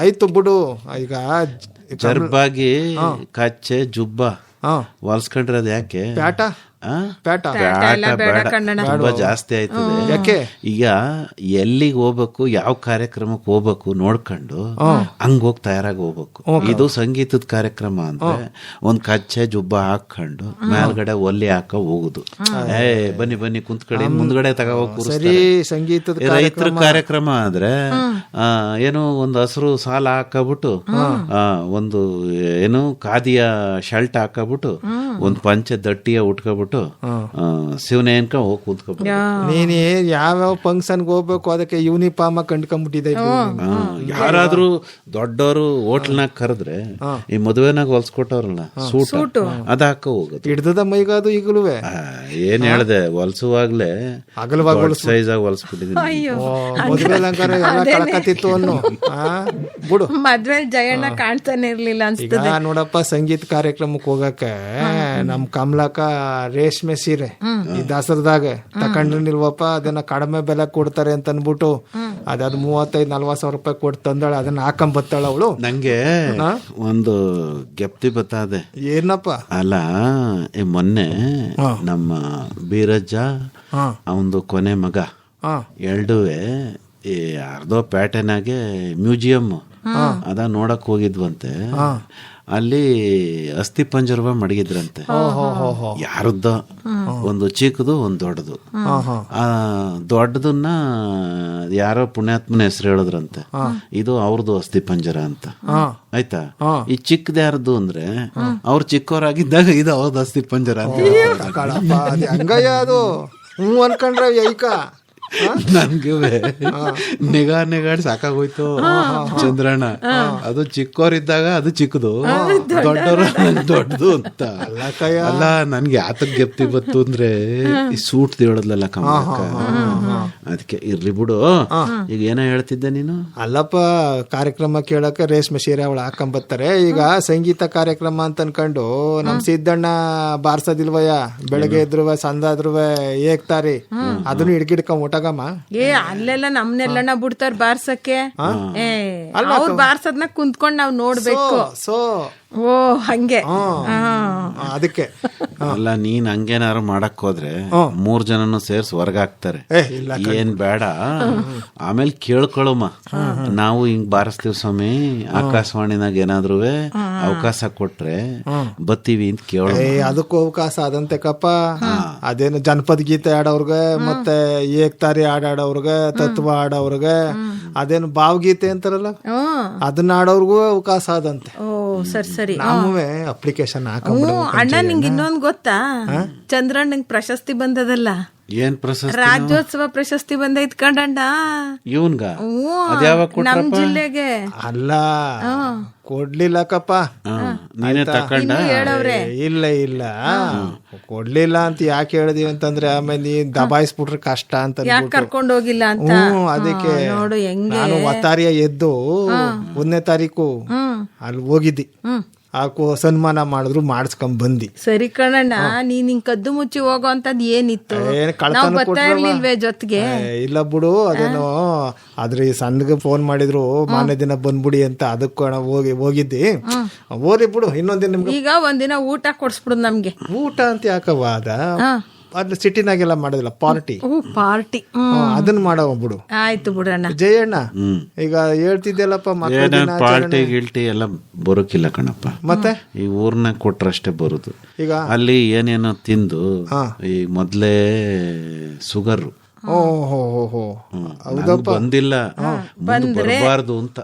ಆಯ್ತು ಬಿಡು. ಈಗ ಜರ್ಬಾಗಿ ಕಚ್ಚೆ ಜುಬ್ಬ ಹೊಲ್ಸ್ಕೊಂಡ್ರದ್ ಯಾಕೆ? ಪ್ಯಾಟ ತುಂಬಾ ಜಾಸ್ತಿ ಆಯ್ತದೆ. ಯಾಕೆ? ಈಗ ಎಲ್ಲಿಗೆ ಹೋಗ್ಬೇಕು, ಯಾವ ಕಾರ್ಯಕ್ರಮಕ್ಕೆ ಹೋಗ್ಬೇಕು ನೋಡ್ಕೊಂಡು ಹಂಗ ಹೋಗಿ ತಯಾರಾಗಿ ಹೋಗ್ಬೇಕು. ಇದು ಸಂಗೀತದ ಕಾರ್ಯಕ್ರಮ ಅಂದ್ರೆ ಒಂದ್ ಕಚ್ಚೆ ಜುಬ್ಬ ಹಾಕೊಂಡು ಮೇಲ್ಗಡೆ ಒಲ್ಲಿ ಹಾಕ ಹೋಗುದು. ಬನ್ನಿ ಬನ್ನಿ ಕುಂತ್ಕಡೆ ಮುಂದ್ಗಡೆ ತಗೋಬೇಕು. ಸಂಗೀತದ ರೈತರ ಕಾರ್ಯಕ್ರಮ ಆದ್ರೆ ಏನು ಒಂದ್ ಹಸಿರು ಸಾಲ ಹಾಕಬಿಟ್ಟು ಒಂದು ಏನು ಖಾದಿಯ ಶರ್ಟ್ ಹಾಕಬಿಟ್ಟು ಒಂದ್ ಪಂಚೆ ದಟ್ಟಿಯ ಉಟ್ಕೊಬಿಟ್ಟು ಶಿವನೇ ಅನ್ಕ ಹೋಗಿ ಕೂತ್ಕೊಬಿಟ್ಟು. ನೀನ್ ಯಾವ್ಯಾವ ಫಂಕ್ಷನ್ಗೆ ಹೋಗ್ಬೇಕು ಅದಕ್ಕೆ ಯೂನಿಫಾರ್ಮ್ ಕಂಡ್ಕೊಂಡ್ಬಿಟ್ಟಿದೆ. ಯಾರಾದ್ರೂ ದೊಡ್ಡವರು ಹೋಟ್ಲ್ನಾಗ ಕರೆದ್ರೆ ಈ ಮದುವೆನಾಗ ಹೊಲ್ಸ್ಕೊಟ್ಟವ್ರಲ್ಲ ಸೂಟ್ ಅದ ಹಾಕ ಹೋಗೋದು. ಹಿಡ್ದದ ಮೈಗಾದು ಈಗಲೂ ಏನ್ ಹೇಳ್ದೆ, ಹೊಲ್ಸುವಾಗ್ಲೇ ಸೈಜ್ ಆಗಿ ಹೊಲ್ಸ್ಬಿಟ್ಟಿದೀನಿ. ಮದುವೆ ಅಲಂಕಾರ ಎಲ್ಲ ಕಳಕತ್ತಿತ್ತು ಅನ್ನೋ ಬಿಡು. ಮದ್ವೆ ಜಯಣ್ಣ ಕಾಣ್ತಾನೆ ಇರ್ಲಿಲ್ಲ ಅನ್ಸ್ತದೆ. ನೋಡಪ್ಪ, ಸಂಗೀತ ಕಾರ್ಯಕ್ರಮಕ್ಕೆ ಹೋಗಕ್ಕೆ ನಮ್ ಕಮಲಕ್ಕ ರೇಷ್ಮೆ ಸೀರೆ ಈ ದಸರದಾಗ ತಕೊಂಡ್ರಿಲ್ವಪ್ಪ, ಅದನ್ನ ಕಡಿಮೆ ಬೆಲೆ ಕೊಡ್ತಾರೆ ಅಂತ ಅನ್ಬಿಟ್ಟು ಅದ್ 35-40 ಸಾವಿರ ರೂಪಾಯಿ ಕೊಟ್ಟು ತಂದಾಳೆ. ಅದನ್ನ ಹಾಕೊಂಡ್ ಬತ್ತಾಳ ಅವಳು. ನಂಗೆ ಒಂದು ಗೆಪ್ತಿ ಬತ್ತಾದೆ. ಏನಪ್ಪ? ಅಲ್ಲ, ಮೊನ್ನೆ ನಮ್ಮ ಬೀರಜ್ಜ ಅವಂದು ಕೊನೆ ಮಗ ಎರಡುವೆ ಈ ಅರ್ಧೋ ಪ್ಯಾಟರ್ನಾಗೆ ಮ್ಯೂಸಿಯಂ ಅದ ನೋಡಕ್ ಹೋಗಿದ್ವಂತೆ. ಅಲ್ಲಿ ಅಸ್ಥಿ ಪಂಜರ ಮಡಗಿದ್ರಂತೆ. ಯಾರದ್ದ ಒಂದು ಚಿಕ್ಕದು ಒಂದು ದೊಡ್ಡದು. ಆ ದೊಡ್ಡದನ್ನ ಯಾರೋ ಪುಣ್ಯಾತ್ಮನ ಹೆಸರು ಹೇಳಿದ್ರಂತೆ, ಇದು ಅವ್ರದ್ದು ಅಸ್ಥಿ ಪಂಜರ ಅಂತ. ಆಯ್ತಾ? ಈ ಚಿಕ್ಕದ ಯಾರದ್ದು ಅಂದ್ರೆ ಅವ್ರು ಚಿಕ್ಕವರಾಗಿದ್ದಾಗ ಇದು ಅವ್ರದ್ದು ಅಸ್ಥಿ ಪಂಜರ ಅಂತ. ಹಂಗಯ್ಯ ಅದು. ಅನ್ಕೊಂಡ್ರೆ ಐಕ ನನ್ಗೆ ನೆಗಾಡ್ ಸಾಕಾಗೋಯ್ತು ಚಂದ್ರಣ್ಣ. ಅದು ಚಿಕ್ಕವರಿದ್ದಾಗ ಅದು ಚಿಕ್ಕದು, ದೊಡ್ಡವರು ದೊಡ್ಡದು ಅಂತ. ಅಲ್ಲ ನನ್ಗೆ ಯಾತಕ್ ಗೆಪ್ತಿ ಬತ್ತು ಅಂದ್ರೆ ಈ ಸೂಟ್ ಹೇಳದ್ಲಲ್ಲ ಕಮಲಕ್ಕ, ಅದಕ್ಕೆ ಇರ್ಲಿ ಬಿಡು. ಈಗ ಏನೋ ಹೇಳ್ತಿದ್ದೆ ನೀನು? ಅಲ್ಲಪ್ಪ, ಕಾರ್ಯಕ್ರಮ ಕೇಳಕ್ಕೆ ರೇಷ್ಮೆ ಸೀರೆ ಅವಳು ಹಾಕೊಂಬತ್ತಾರೆ. ಈಗ ಸಂಗೀತ ಕಾರ್ಯಕ್ರಮ ಅಂತ ಅನ್ಕೊಂಡು ನಮ್ ಸಿದ್ದಣ್ಣ ಬಾರ್ಸದಿಲ್ವಯ್ಯ, ಬೆಳಗ್ಗೆ ಇದ್ರುವೆ ಸಂದಾದ್ರುವೆ ಏಕ್ತಾರಿ ಅದನ್ನು ಹಿಡ್ಕಿಡ್ಕೊಂಡ್ ಊಟಗಮ್ಮ. ಅಲ್ಲೆಲ್ಲ ನಮ್ನೆಲ್ಲಣ್ಣ ಬಿಡ್ತಾರ ಬಾರ್ಸಕ್ಕೆ. ಅವ್ರು ಬಾರ್ಸದ್ನ ಕುಂತ್ಕೊಂಡ್ ನಾವ್ ನೋಡ್ಬೇಕು. ಓ ಹಂಗೆ ಅದಕ್ಕೆ ಅಲ್ಲ, ನೀನ್ ಹಂಗೇನಾರು ಮಾಡಕ್ ಹೋದ್ರೆ 3 ಜನನು ಸೇರ್ಸ್ ಹೊರ್ಗಾಕ್ತಾರೆ. ಏನ್ ಬೇಡ, ಆಮೇಲೆ ಕೇಳ್ಕೊಳಮ್ಮ. ನಾವು ಹಿಂಗ್ ಬಾರಿಸ್ತೀವಿ ಸ್ವಾಮಿ, ಆಕಾಶವಾಣಿನಾಗ ಏನಾದ್ರು ಅವಕಾಶ ಕೊಟ್ರೆ ಬತ್ತೀವಿ ಅಂತ ಕೇಳ. ಅದಕ್ಕೂ ಅವಕಾಶ ಅದಂತೆ ಕಪ್ಪ. ಅದೇನು ಜನಪದ ಗೀತೆ ಆಡೋರ್ಗೆ, ಮತ್ತೆ ಏಕ್ತಾರಿ ಆಡೋರ್ಗೆ, ತತ್ವ ಆಡೋರ್ಗೆ, ಅದೇನು ಭಾವಗೀತೆ ಅಂತಾರಲ್ಲ ಅದನ್ನ ಆಡೋರ್ಗೂ ಅವಕಾಶ ಅದಂತೆ. ಸರಿ ನಾವೇ ಅಪ್ಲಿಕೇಶನ್ ಹಾಕೊಂಡ್ಬಿಡು. ಅಣ್ಣ ನಿಂಗೆ ಇನ್ನೊಂದ್ ಗೊತ್ತಾ? ಚಂದ್ರಣ್ಣಂಗ್ ಪ್ರಶಸ್ತಿ ಬಂದದಲ್ಲ. ಏನ್ ಪ್ರಶಸ್ತಿ? ರಾಜ್ಯೋತ್ಸವ ಪ್ರಶಸ್ತಿ ಬಂದೈತ್ ಕಂಡಣ್ಣ ಇವನ್ಗ. ನಮ್ ಜಿಲ್ಲೆಗೆ ಅಲ್ಲ, ಕೊಡ್ಲಿಲ್ಲಕಪ್ಪ. ನೀನೇ ತಕೊಂಡ? ಇಲ್ಲ ಕೊಡ್ಲಿಲ್ಲ ಅಂತ ಯಾಕೆ ಹೇಳಿದೀವಿ ಅಂತಂದ್ರೆ ಆಮೇಲೆ ನೀನ್ ದಬಾಯಿಸ್ಬಿಟ್ರೆ ಕಷ್ಟ ಅಂತ ಕರ್ಕೊಂಡ್ ಹೋಗಿಲ್ಲ ಅಂತ. ಅದಕ್ಕೆ ನಾನು ಒತ್ತಾರಿಯ ಎದ್ದು 1ನೇ ತಾರೀಕು ಅಲ್ಲಿ ಹೋಗಿದ್ದಿ. ಹಾಕು ಸನ್ಮಾನ ಮಾಡಿದ್ರು ಮಾಡಿಸ್ಕೊಂಡ್ ಬಂದಿ. ಸರಿ ಕಣಣ್ಣ, ನೀನ್ ಹಿಂಗ್ ಕದ್ದು ಮುಚ್ಚಿ ಹೋಗೋ ಅಂತದ್ ಏನಿತ್ತು? ಬರ್ತಾ ಇರ್ಲಿಲ್ವೇ ಜೊತೆಗೆ? ಇಲ್ಲ ಬಿಡು, ಅದೇನೋ ಆದ್ರೆ ಸಣ್ಣಗೆ ಫೋನ್ ಮಾಡಿದ್ರು ಮಾನ್ಯ ದಿನ ಬಂದ್ಬಿಡಿ ಅಂತ, ಅದಕ್ಕೆ ಹೋಗಿದ್ದಿ. ಹೋಗ್ಲಿ ಬಿಡು, ಇನ್ನೊಂದಿನ ನಿಮ್ಗೆ ಈಗ ಒಂದಿನ ಊಟ ಕೊಡ್ಸ್ಬಿಡು ನಮ್ಗೆ. ಊಟ ಅಂತ ಯಾಕವ? ಅದ್ ಸಿಟಿನಾಗೆಲ್ಲ ಮಾಡೋದಿಲ್ಲ, ಪಾರ್ಟಿ ಅದನ್ನ ಮಾಡವ ಬಿಡು. ಆಯ್ತು ಬಿಡಣ್ಣ. ಜಯಣ್ಣ, ಈಗ ಹೇಳ್ತಿದ್ದೆಲ್ಲಪ್ಪ ಪಾರ್ಟಿ ಗಿಲ್ಟಿ ಎಲ್ಲ ಬರೋಕಿಲ್ಲ ಕಣಪ್ಪ. ಮತ್ತೆ ಈ ಊರ್ನಾಗ ಕೊಟ್ರಷ್ಟೇ ಬರುದು. ಈಗ ಅಲ್ಲಿ ಏನೇನೋ ತಿಂದು ಈಗ ಮೊದ್ಲೇ ಶುಗರ್ ಬಂದಿಲ್ಲ, ಬರಬಾರ್ದು ಅಂತ.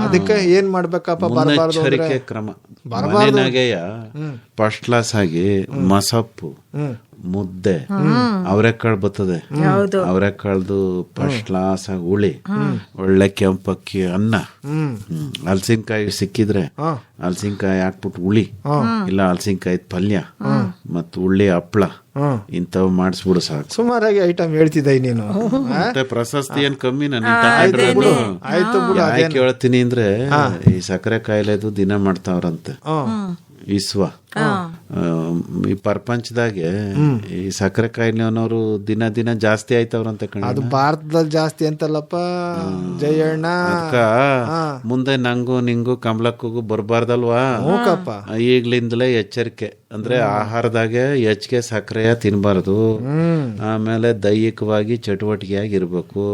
ಅದಕ್ಕೆ ಏನ್ ಮಾಡ್ಬೇಕಪ್ಪ? ಮುನ್ನೆಚ್ಚರಿಕೆ ಕ್ರಮ. ಮನೆಯಾಗೆಯ ಫಸ್ಟ್ ಕ್ಲಾಸ್ ಆಗಿ ಮಸಪ್ಪು, ಮುದ್ದೆ, ಅವರೆಕಾಳು ಬರ್ತದೆ, ಅವರೆಕಾಳ್ದು ಫಸ್ಟ್ ಕ್ಲಾಸ್ ಆಗಿ ಹುಳಿ, ಒಳ್ಳೆ ಕೆಂಪಕ್ಕಿ ಅನ್ನ, ಹಲಸಿನಕಾಯಿ ಸಿಕ್ಕಿದ್ರೆ ಹಲಸಿನಕಾಯಿ ಹಾಕ್ಬಿಟ್ಟು ಹುಳಿ, ಇಲ್ಲ ಹಲಸಿನಕಾಯಿ ಪಲ್ಯ ಮತ್ ಉಳ್ಳಿ ಹಪ್ಳ, ಇಂಥವ್ ಮಾಡಿಸ್ಬಿಡು ಸಾಕು. ಸುಮಾರಾಗಿ ಐಟಮ್ ಹೇಳ್ತಿದ್ದೆ ನೀನು. ಮತ್ತೆ ಪ್ರಶಸ್ತಿ ಏನ್ ಕಮ್ಮಿ ಯಾಕೆ ಹೇಳ್ತೀನಿ ಅಂದ್ರೆ, ಈ ಸಕ್ಕರೆ ಕಾಯಿಲೆದು ದಿನ ಮಾಡ್ತಾವ್ರಂತೆ ವಿಶ್ವ. ಈ ಪ್ರಪಂಚದಾಗೆ ಈ ಸಕ್ಕರೆ ಕಾಯಿಲೆ ಅನ್ನೋರು ದಿನ ದಿನ ಜಾಸ್ತಿ ಆಯ್ತವ್ರಂತೆ ಕಣ. ಅದು ಭಾರತದಲ್ಲಿ ಜಾಸ್ತಿ ಅಂತಲ್ಲಪ್ಪ ಜಯಣ್ಣ. ಮುಂದೆ ನಂಗು ನಿಂಗು ಕಮಲಕ್ಕೂ ಬರ್ಬಾರ್ದಲ್ವಾ? ಈಗ್ಲಿಂದಲೇ ಎಚ್ಚರಿಕೆ. ಅಂದ್ರೆ ಆಹಾರದಾಗೆ ಹೆಚ್ಚಿಗೆ ಸಕ್ಕರೆಯ ತಿನ್ಬಾರ್ದು, ಆಮೇಲೆ ದೈಹಿಕವಾಗಿ ಚಟುವಟಿಕೆಯಾಗಿ ಇರ್ಬೇಕು,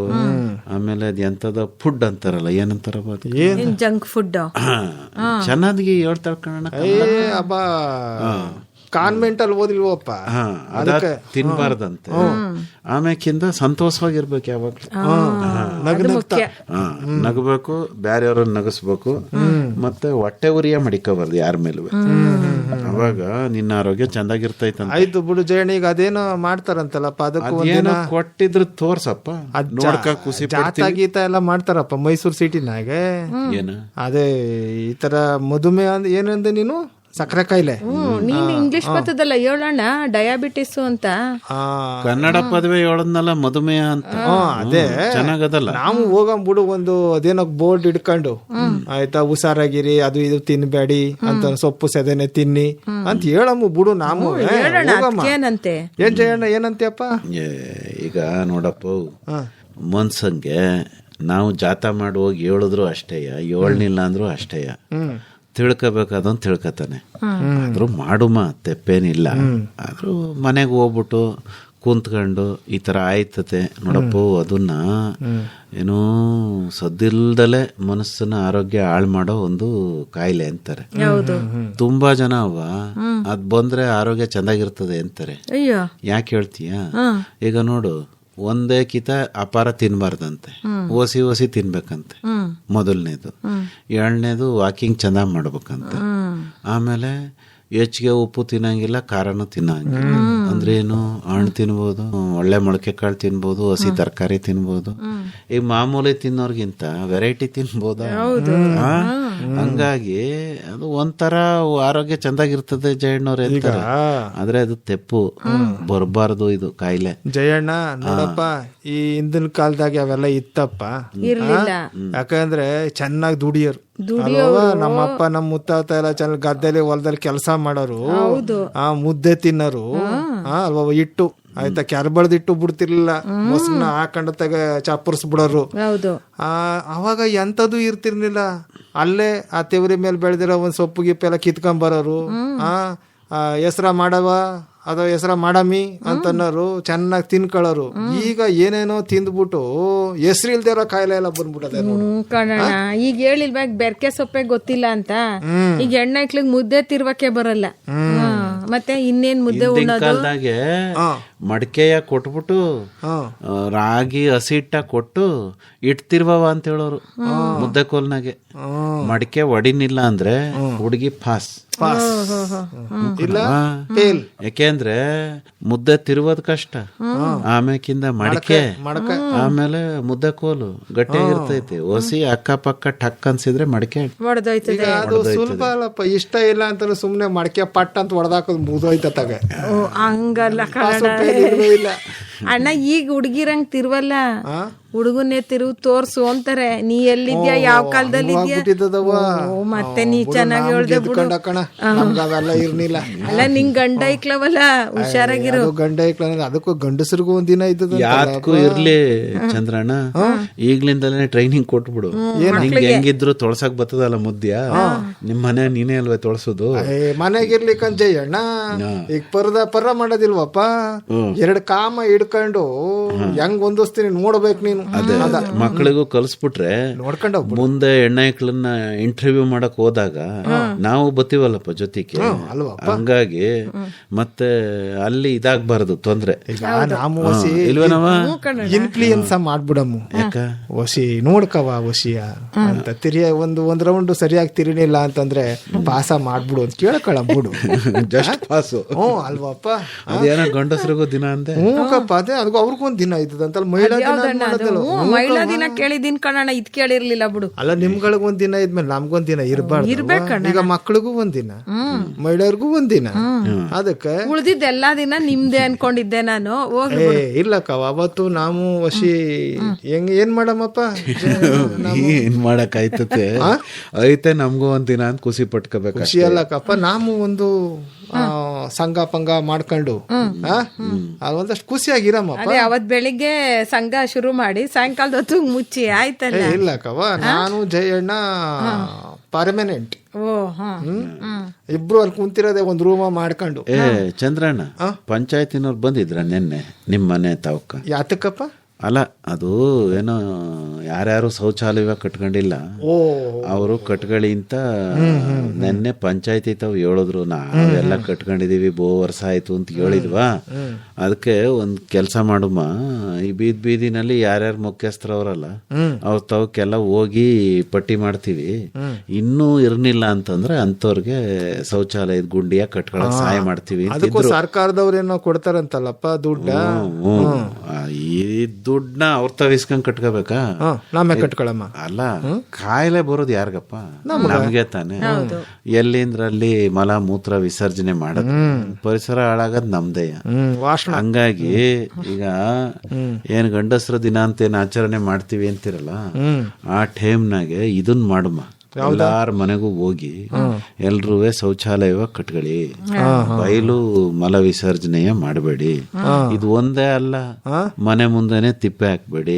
ಆಮೇಲೆ ಅದ್ ಎಂತದ ಫುಡ್ ಅಂತಾರಲ್ಲ, ಏನಂತಾರ ಜಂಕ್ ಫುಡ್ ಚೆನ್ನಾಗಿ ಹೇಳ್ತಾಳ ಕಣ. ಕಾನ್ವೆಂಟ್ ಅಲ್ಲಿ ಓದಿಲ್ವಪ್ಪ, ಅದಕ್ಕೆ ತಿನ್ಬಾರ್ದಂತೆ. ಆಮ್ಯಾಕಿಂದ ಸಂತೋಷವಾಗಿರ್ಬೇಕು, ಯಾವಾಗ್ಲೂ ನಗಬೇಕು, ಬ್ಯಾರೆಯವ್ರನ್ನ ನಗಸ್ಬೇಕು, ಮತ್ತೆ ಹೊಟ್ಟೆ ಉರಿಯ ಮಡಿಕೋಬಾರ್ದು ಯಾರ ಮೇಲೂ. ಅವಾಗ ನಿನ್ನ ಆರೋಗ್ಯ ಚಂದಾಗಿರ್ತೈತ. ಆಯ್ತು ಬಿಡು ಜಯಣ್ಣ, ಈಗ ಅದೇನೋ ಮಾಡ್ತಾರಂತಲ್ಲಪ್ಪ, ಅದಕ್ಕೇನೋ ಕೊಟ್ಟಿದ್ರು ತೋರ್ಸಪ್ಪ, ನೋಡ್ಕ ಖುಷಿ ಗೀತ ಎಲ್ಲ ಮಾಡ್ತಾರಪ್ಪ ಮೈಸೂರು ಸಿಟಿನಾಗ. ಅದೇ ಈ ತರ ಮಧುಮೇಹ ಏನಂದೆ ನೀನು? ಸಕ್ಕರೆ ಕಾಯಿಲೆ. ನೀನ್ ಇಂಗ್ಲಿಷ್ ಬರ್ತದಲ್ಲ ಹೇಳೋಣ, ಡಯಾಬಿಟಿಸ್ ಅಂತ. ಕನ್ನಡ ಪದವಿ ಹೇಳದ್ನಲ್ಲ, ಮಧುಮೇಹ ಅಂತ. ಅದೇ ಚೆನ್ನಾಗದಲ್ಲ. ನಾವು ಹೋಗಂಬಿಡು, ಒಂದು ಅದೇನೋ ಬೋರ್ಡ್ ಹಿಡ್ಕೊಂಡು ಆಯ್ತಾ, ಹುಷಾರಾಗಿರಿ, ಅದು ಇದು ತಿನ್ಬೇಡಿ ಅಂತ, ಸೊಪ್ಪು ಸೆದನೆ ತಿನ್ನಿ ಅಂತ ಹೇಳಮ್ಮ ಬಿಡು. ನಾವು ಏನಂತೆ? ಏನ್ ಜಯಣ್ಣ ಏನಂತೀಯಪ್ಪ? ಈಗ ನೋಡಪ್ಪ, ಮನ್ಸಂಗೆ ನಾವು ಜಾತ ಮಾಡಿ ಹೋಗಿ ಹೇಳಿದ್ರು ಅಷ್ಟೇಯ, ಹೇಳಲಿಲ್ಲ ಅಂದ್ರು ಅಷ್ಟೇಯ. ತಿಳ್ಕೋಬೇಕಾದಂತ ತಿಳ್ಕೊತಾನೆ. ಆದ್ರೂ ಮಾಡುಮ ತೆಪ್ಪೇನಿಲ್ಲ. ಆದ್ರೂ ಮನೆಗೆ ಹೋಗ್ಬಿಟ್ಟು ಕುಂತ್ಕೊಂಡು ಈ ತರ ಆಯ್ತತೆ ನೋಡಪ್ಪ, ಅದನ್ನ ಏನೋ ಸದ್ದಿಲ್ದಲೆ ಮನಸ್ಸನ್ನ ಆರೋಗ್ಯ ಹಾಳು ಮಾಡೋ ಒಂದು ಕಾಯಿಲೆ ಅಂತಾರೆ. ತುಂಬಾ ಜನ ಅದ್ ಬಂದ್ರೆ ಆರೋಗ್ಯ ಚೆನ್ನಾಗಿರ್ತದೆ ಅಂತಾರೆ. ಯಾಕೆ ಹೇಳ್ತೀಯ? ಈಗ ನೋಡು, ಒಂದೇ ಕಿತ ಅಪಾರ ತಿನ್ಬಾರ್ದಂತೆ, ಓಸಿ ತಿನ್ಬೇಕಂತೆ ಮೊದಲನೇದು. 2ನೇದು ವಾಕಿಂಗ್ ಚೆನ್ನಾಗ್ ಮಾಡ್ಬೇಕಂತೆ. ಆಮೇಲೆ ಹೆಚ್ಚಿಗೆ ಉಪ್ಪು ತಿನ್ನಂಗಿಲ್ಲ, ಖಾರನು ತಿನ್ನಂಗಿಲ್ಲ. ಅಂದ್ರೆ ಏನು, ಹಣ್ಣು ತಿನ್ಬೋದು, ಒಳ್ಳೆ ಮೊಳಕೆ ಕಾಳು ತಿನ್ಬೋದು, ಹಸಿ ತರಕಾರಿ ತಿನ್ಬೋದು. ಈಗ ಮಾಮೂಲಿ ತಿನ್ನೋರ್ಗಿಂತ ವೆರೈಟಿ ತಿನ್ಬೋದಾ? ಹಂಗಾಗಿ ಅದು ಒಂಥರ ಆರೋಗ್ಯ ಚಂದಾಗಿರ್ತದೆ ಜಯಣ್ಣವ್ರೆ ಅಂತಾರೆ. ಆದ್ರೆ ಅದು ತೆಪ್ಪು, ಬರ್ಬಾರ್ದು ಇದು ಕಾಯಿಲೆ. ಜಯಣ್ಣ ನೋಡಪ್ಪ, ಈ ಹಿಂದಿನ ಕಾಲದಾಗ ಅವೆಲ್ಲ ಇತ್ತಪ್ಪ. ಯಾಕಂದ್ರೆ ಚೆನ್ನಾಗಿ ದುಡಿಯೋರು ಅಲ್ವಾ? ನಮ್ಮಪ್ಪ ನಮ್ಮ ಮುತ್ತಾತ ಎಲ್ಲ ಚೆನ್ನಾಗಿ ಗದ್ದೆಲಿ ಹೊಲದಲ್ಲಿ ಕೆಲಸ ಮಾಡೋರು, ಮುದ್ದೆ ತಿನ್ನೋರು ಅಲ್ವಾ? ಇಟ್ಟು ಆಯ್ತಾ, ಕೆರಬಳ್ದಿಟ್ಟು ಬಿಡ್ತಿರ್ಲಿಲ್ಲ, ಮೊಸರನ್ನ ಹಾಕೊಂಡ ತಗ ಚಾಪರ್ಸ್ ಬಿಡೋರು. ಅವಾಗ ಎಂತದು ಇರ್ತಿರ್ಲಿಲ್ಲ, ಅಲ್ಲೇ ಆ ತೆವರಿ ಮೇಲೆ ಬೆಳೆದಿರೋ ಒಂದ್ ಸೊಪ್ಪು ಗಿಪ್ಪು ಎಲ್ಲ ಕಿತ್ಕೊಂಡ್ ಬರೋರು. ಹೆಸರ ಮಾಡವ ಅಥವಾ ಹೆಸರ ಮಾಡಮಿ ಅಂತನ್ನೋರು, ಚೆನ್ನಾಗಿ ತಿನ್ಕೊಳ್ಳೋರು. ಈಗ ಏನೇನೋ ತಿಂದ್ಬಿಟ್ಟು ಹೆಸರು ಇಲ್ದೇ ಇರೋ ಕಾಯಿಲೆ ಎಲ್ಲ ಬಂದ್ಬಿಟ್ಟದೆ. ಈಗ ಹೇಳಿಲ್ವಾಗ ಬೆರ್ಕೆ ಸೊಪ್ಪೆ ಗೊತ್ತಿಲ್ಲ ಅಂತ, ಈಗ ಹೆಣ್ಣೈಕ್ಳಿಗೆ ಮುದ್ದೆ ತಿರ್ವಕ್ಕೆ ಬರಲ್ಲ, ಮತ್ತೆ ಇನ್ನೇನ್ ಮುದ್ದೆ ಕಾಲದಾಗೆ ಮಡಿಕೆಯ ಕೊಟ್ಬಿಟ್ಟು ರಾಗಿ ಹಸಿ ಹಿಟ್ಟ ಕೊಟ್ಟು ಇಡ್ತಿರ್ವವ ಅಂತ ಹೇಳೋರು ಮುದ್ದೆ ಕೋಲ್ನಾಗೆ. ಮಡಿಕೆ ಒಡಿನಿಲ್ಲ ಅಂದ್ರೆ ಹುಡುಗಿ ಪಾಸ್. ಯಾಕೆಂದ್ರೆ ಮುದ್ದೆ ತಿರುವದ್ ಕಷ್ಟ, ಆಮೇಕಿಂದ ಮಡಿಕೆ, ಆಮೇಲೆ ಮುದ್ದೆ ಕೋಲು ಗಟ್ಟಿಯಾಗಿರ್ತೈತಿ. ಹೊಸಿ ಅಕ್ಕಪಕ್ಕ ಟಕ್ ಅನ್ಸಿದ್ರೆ ಮಡಿಕೆ ಅದು ಸುಲಭ ಅಲ್ಲಪ್ಪ. ಇಷ್ಟ ಇಲ್ಲ ಅಂತ ಸುಮ್ನೆ ಮಡಿಕೆ ಪಟ್ ಅಂತ ಹೊಡೆದಾಕೋದು ಮುಗಿದೋಯ್ತಾಗ. ಹಂಗಲ್ಲ ಇಲ್ಲ ಅಣ್ಣ, ಈಗ ಹುಡುಗಿರಂಗ್ ತಿರುವಲ್ಲ, ಹುಡುಗನ್ನೇ ತಿರುವು ತೋರ್ಸು ಅಂತಾರೆ. ನೀ ಎಲ್ಲಿದ್ಯಾ, ಯಾವ ಕಾಲದಲ್ಲಿ ಮತ್ತೆ ನೀ ಚೆನ್ನಾಗಿ ಹೇಳ್ದೆ ಬಿಡು. ಇರ್ನಿಲ್ಲ ಅಲ್ಲ, ನಿಂಗ್ ಗಂಡ ಐಕ್ಲವಲ್ಲ, ಹುಷಾರಾಗಿರು. ಗಂಡ ಐಕ್ಲ ಅದಕ್ಕೂ ಗಂಡಸರಿಗೂ ಒಂದಿನ ಇದ್ದದ. ಯಾಕೂ ಇರ್ಲಿ ಚಂದ್ರಣ್ಣ, ಈಗ್ಲಿಂದಲೇ ಟ್ರೈನಿಂಗ್ ಕೊಟ್ಬಿಡು. ನಿಂಗೆ ಹೆಂಗಿದ್ರು ತೊಳ್ಸಕ್ ಬರ್ತದಲ್ಲ ಮುದ್ದ್ಯಾ, ನಿಮ್ ಮನೆ ನೀನೇ ಅಲ್ವೇ ತೊಳ್ಸೋದು. ಮನೆಗಿರ್ಲಿಕ್ಕಂತ ಜಯಣ್ಣ ಈಗ ಪರ ಮಾಡೋದಿಲ್ವಪ್ಪ. ಎರಡು ಕಾಮ ಹಿಡ್ಕೊಂಡು ಹೆಂಗ್ ಹೊಂದಿಸ್ತೀನಿ ನೋಡ್ಬೇಕು ನೀನು. ಅದೇ ಮಕ್ಕಳಿಗೂ ಕಲ್ಸ್ಬಿಟ್ರೆ ನೋಡ್ಕೊಂಡು ಮುಂದೆ ಹೆಣ್ಣೈಕ್ಳನ್ನ ಇಂಟರ್ವ್ಯೂ ಮಾಡಕ್ ಹೋದಾಗ ನಾವು ಬತ್ತೀವಲ್ಲಪ್ಪ ಜೊತೆಗೆ, ಹಂಗಾಗಿ ಮತ್ತೆ ಅಲ್ಲಿ ಇದಾಗಬಾರದು ತೊಂದ್ರೆ. ಇಲ್ವೇನವ ಇನ್ಫ್ಲೂಯೆನ್ಸ್ ಮಾಡ್ಬಿಡಮ್ಮ, ಯಾಕ ವಸಿ ನೋಡ್ಕವ ವಸಿಯ ಅಂತ ತಿರಿಯ ಒಂದ್ ರೌಂಡ್ ಸರಿಯಾಗಿ ತಿರಿನಿಲ್ಲ ಅಂತಂದ್ರೆ ಪಾಸ ಮಾಡ್ಬಿಡು ಅಂತ ಕೇಳ್ಕೊಳಬಿಡು. Just pass. ಅಲ್ವಪ್ಪ, ಅದೇನೋ ಗಂಡಸ್ರಿಗೂ ದಿನ ಅಂತೆ. ಅದೇ ಅದಕ್ಕೂ ಅವ್ರಿಗೊಂದ್ ದಿನ ಇದ್ದದಂತ. ಮಹಿಳಾ ದಿನ ಕೇಳಿದೀನಿ ಕಣಣ್ಣ, ಇದ್ ಕೇಳಿರ್ಲಿಲ್ಲ ಬಿಡು. ಅಲ್ಲ, ನಿಮ್ಗಳಿಗೆ ಒಂದ್ ದಿನ ಇದ್ಮೇಲೆ ನಮ್ಗೊಂದ್ ದಿನ ಇರ್ಬಾರ್ದು. ಈಗ ಮಕ್ಳಿಗೂ ಒಂದಿನ, ಮಹಿಳೆಯರಿಗೂ ಒಂದಿನ. ಅದಕ್ಕೆ ಉಳ್ದಿದ್ದ ಎಲ್ಲಾ ದಿನ ನಿಮ್ದೆ ಅನ್ಕೊಂಡಿದ್ದೆ ನಾನು. ಇಲ್ಲಕ್ಕವ, ಅವತ್ತು ನಾವು ವಸಿ ಏನ್ ಮಾಡಮ್ಮಪ್ಪ, ಏನ್ ಮಾಡಕ್ ಆಯ್ತತೆ ಐತೆ, ನಮ್ಗೂ ಒಂದ್ ದಿನ ಅಂತ ಖುಷಿ ಪಟ್ಕೋಬೇಕು. ಖುಷಿ ಅಲ್ಲಕ್ಕಪ್ಪ, ನಾವು ಒಂದು ಸಂಘ ಪಂಗ ಮಾಡ್ಕೊಂಡು ಒಂದಷ್ಟು ಖುಷಿಯಾಗಿರಮ್ಮಪ್ಪ. ಅವತ್ ಬೆಳಿಗ್ಗೆ ಸಂಘ ಶುರು ಮಾಡಿ ಸಾಯಂಕಾಲದ ಹೊತ್ತು ಮುಚ್ಚಿ ಆಯ್ತಲ್ಲ. ಇಲ್ಲಕ್ಕವ, ನಾನು ಜಯಣ್ಣ ಪರ್ಮನೆಂಟ್ ಇಬ್ರು ಅಲ್ಲಿ ಕುಂತಿರೋದೆ ಒಂದ್ ರೂಮ ಮಾಡ್ಕೊಂಡು. ಚಂದ್ರಣ್ಣ, ಪಂಚಾಯತಿನವ್ರು ಬಂದಿದ್ರ ನಿನ್ನೆ ನಿಮ್ ಮನೆ ತಾವಕ್ಕ? ಯಾತಕ್ಕಪ್ಪ? ಅಲ್ಲ, ಅದು ಏನೋ ಯಾರ್ಯಾರು ಶೌಚಾಲಯ ಕಟ್ಕೊಂಡಿಲ್ಲ, ಅವರು ಕಟ್ಕೊಳ್ಳಿ ಅಂತ ನೆನ್ನೆ ಪಂಚಾಯತಿ ತಾವ್ ಹೇಳಿದ್ರು. ನಾವೆಲ್ಲ ಕಟ್ಕೊಂಡಿದೀವಿ, ವರ್ಷ ಆಯ್ತು ಅಂತ ಹೇಳಿದ್ವಾ. ಅದಕ್ಕೆ ಒಂದ್ ಕೆಲ್ಸ ಮಾಡುಮ್ಮ, ಈ ಬೀದಿನಲ್ಲಿ ಯಾರ್ಯಾರು ಮುಖ್ಯಸ್ಥರವ್ರಲ್ಲ ಅವ್ರ ತಾವಕ್ಕೆಲ್ಲ ಹೋಗಿ ಪಟ್ಟಿ ಮಾಡ್ತೀವಿ. ಇನ್ನೂ ಇರ್ನಿಲ್ಲ ಅಂತಂದ್ರೆ ಅಂತವ್ರಿಗೆ ಶೌಚಾಲಯದ ಗುಂಡಿಯ ಕಟ್ಕೊಳಕ್ ಸಹಾಯ ಮಾಡ್ತೀವಿ. ಸರ್ಕಾರದವ್ರೇನೋ ಕೊಡ್ತಾರಂತಲ್ಲಪ್ಪ ದುಡ್ಡ. ಈ ದುಡ್ಡನ್ನ ಅವ್ರ ತಾವಿಸ್ಕೊಂಡ್ ಕಟ್ಕೋಬೇಕಾ? ನಾಮೇ ಕಟ್ಕೊಳಮ್ಮ. ಅಲ್ಲ, ಕಾಯಿಲೆ ಬರೋದು ಯಾರಿಗಪ್ಪ? ನಮ್ಗೆ ತಾನೆ. ಎಲ್ಲಿಂದ್ರಲ್ಲಿ ಮಲ ಮೂತ್ರ ವಿಸರ್ಜನೆ ಮಾಡೋದು, ಪರಿಸರ ಹಾಳಾಗದ್ ನಮ್ದೇ. ಹಂಗಾಗಿ ಈಗ ಏನ್ ಗಂಡಸರ ದಿನ ಅಂತ ಏನ್ ಆಚರಣೆ ಮಾಡ್ತೀವಿ ಅಂತಿರಲ್ಲ, ಆ ಟೈಮ್ನಾಗೆ ಇದನ್ ಮಾಡುಮ್ಮ. ಎಲ್ಲಾರ ಮನೆಗೂ ಹೋಗಿ ಎಲ್ರೂ ಶೌಚಾಲಯ ಕಟ್ಕೊಳ್ಳಿ, ಬಯಲು ಮಲ ವಿಸರ್ಜನೆಯ ಮಾಡಬೇಡಿ. ಇದು ಒಂದೇ ಅಲ್ಲ, ಮನೆ ಮುಂದೆನೆ ತಿಪ್ಪೆ ಹಾಕ್ಬೇಡಿ,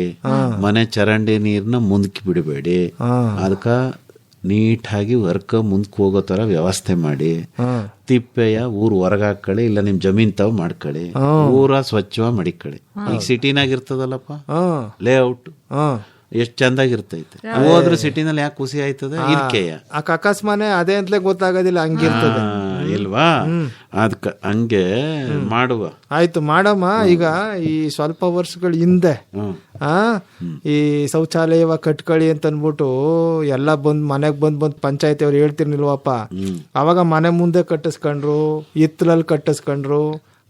ಮನೆ ಚರಂಡಿ ನೀರ್ನ ಮುಂದಕ್ಕೆ ಬಿಡಬೇಡಿ. ಅದಕ್ಕ ನೀಟಾಗಿ ವರ್ಕ ಮುಂದಕ್ಕೆ ಹೋಗೋ ತರ ವ್ಯವಸ್ಥೆ ಮಾಡಿ. ತಿಪ್ಪೆಯ ಊರ್ ಹೊರಗೆ ಹಾಕೊಳ್ಳಿ, ಇಲ್ಲ ನಿಮ್ ಜಮೀನ್ ತಾವ್ ಮಾಡ್ಕೊಳ್ಳಿ, ಊರ ಸ್ವಚ್ಛವಾಗಿ ಮಡಿಕೊಳ್ಳಿ. ಈಗ ಸಿಟಿನಾಗ ಇರ್ತದಲ್ಲಪ್ಪ ಲೇಔಟ್, ಎಷ್ಟ್ ಚಂದಾಗಿರ್ತೈತೆ. ಹೋದ್ರೆ ಸಿಟಿನಲ್ಲಿ ಯಾಕೆ ಖುಷಿ ಆಯ್ತದೆ? ಇರ್ಕೆಯ ಅಕಸ್ಮಾನೆ ಅದೇ ಅಂತಲೇ ಗೊತ್ತಾಗೋದಿಲ್ಲ, ಹಂಗಿರ್ತದೆ ಇಲ್ವಾ? ಅಲ್ವಾ, ಅದ್ಕ ಹಂಗೆ ಮಾಡುವ. ಆಯ್ತು ಮಾಡಮ್ಮ. ಈಗ ಈ ಸ್ವಲ್ಪ ವರ್ಷಗಳ ಹಿಂದೆ ಈ ಶೌಚಾಲಯವ ಕಟ್ಕೊಳ್ಳಿ ಅಂತ ಅನ್ಬಿಟ್ಟು ಎಲ್ಲ ಮನೆಗ್ ಬಂದ್ ಪಂಚಾಯತಿ ಅವ್ರು ಹೇಳ್ತಿರ್ನಿಲ್ವಪ್ಪ. ಅವಾಗ ಮನೆ ಮುಂದೆ ಕಟ್ಟಿಸ್ಕೊಂಡ್ರು, ಹಿತ್ತಲಲ್ಲಿ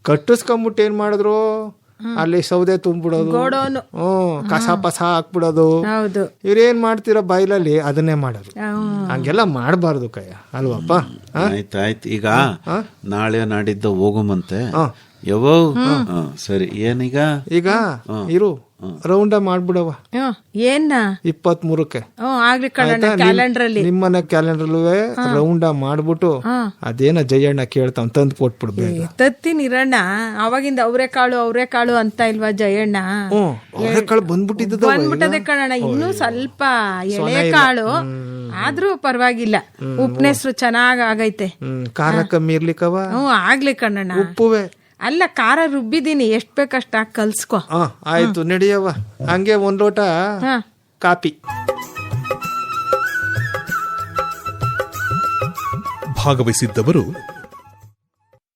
ಕಟ್ಟಿಸ್ಕೊಂಡ್ಬಿಟ್ಟು ಏನ್ ಮಾಡಿದ್ರು, ಅಲ್ಲಿ ಸೌದೆ ತುಂಬಿಡೋದು, ಕಸ ಪಸ ಹಾಕ್ಬಿಡೋದು. ಇವ್ರೇನ್ ಮಾಡ್ತೀರ ಬೈಲಲ್ಲಿ ಅದನ್ನೇ ಮಾಡೋದು. ಹಂಗೆಲ್ಲ ಮಾಡಬಾರ್ದು ಕಯ್ಯ, ಅಲ್ವಪ್ಪ? ಆಯ್ತಾಯ್ತು. ಈಗ ನಾಳೆ ನಾಡಿದ್ದು ಹೋಗುಮಂತೆ. ಯಾವ ಸರಿ. ಏನೀಗ ಈಗ ಇರು ರೌಂಡ ಮಾಡ್ಬಿಡವ. ಏನ 23ಕ್ಕೆ ನಿಮ್ಮನೆ ಕ್ಯಾಲೆಂಡರ್ ರೌಂಡ ಮಾಡ್ಬಿಟ್ಟು ಅದೇನ ಜಯಣ್ಣ ಕೇಳ್ತಾವ್ ತಂದ್ ಕೊಟ್ಬಿಡ್ಬೇಕು. ತತ್ತಿನಿರಣ್ಣ ಅವಾಗಿಂದ ಅವರೆಕಾಳು ಅಂತ ಇಲ್ವಾ ಜಯಣ್ಣ? ಅವರೆಕಾಳು ಬಂದ್ಬಿಟ್ಟದೆ ಕಣಣ್ಣ. ಇನ್ನೂ ಸ್ವಲ್ಪ ಎಳೆ ಕಾಳು ಆದ್ರೂ ಪರವಾಗಿಲ್ಲ. ಉಪ್ನೆಸ್ರು ಚೆನ್ನಾಗ್ ಆಗೈತೆ. ಖಾರ ಕಮ್ಮಿ ಇರ್ಲಿಕ್ಕವ? ಆಗ್ಲಿ ಕಣಣ್ಣ. ಉಪ್ಪುವೆ ಅಲ್ಲ, ಖಾರ ರುಬ್ಬಿದೀನಿ, ಎಷ್ಟ್ ಬೇಕಷ್ಟ ಕಲ್ಸ್ಕೊ. ಆಯ್ತು ನಡಿಯವ. ಹಂಗೆ ಒಂದ್ ಲೋಟ ಕಾಪಿ. ಭಾಗವಹಿಸಿದ್ದವರು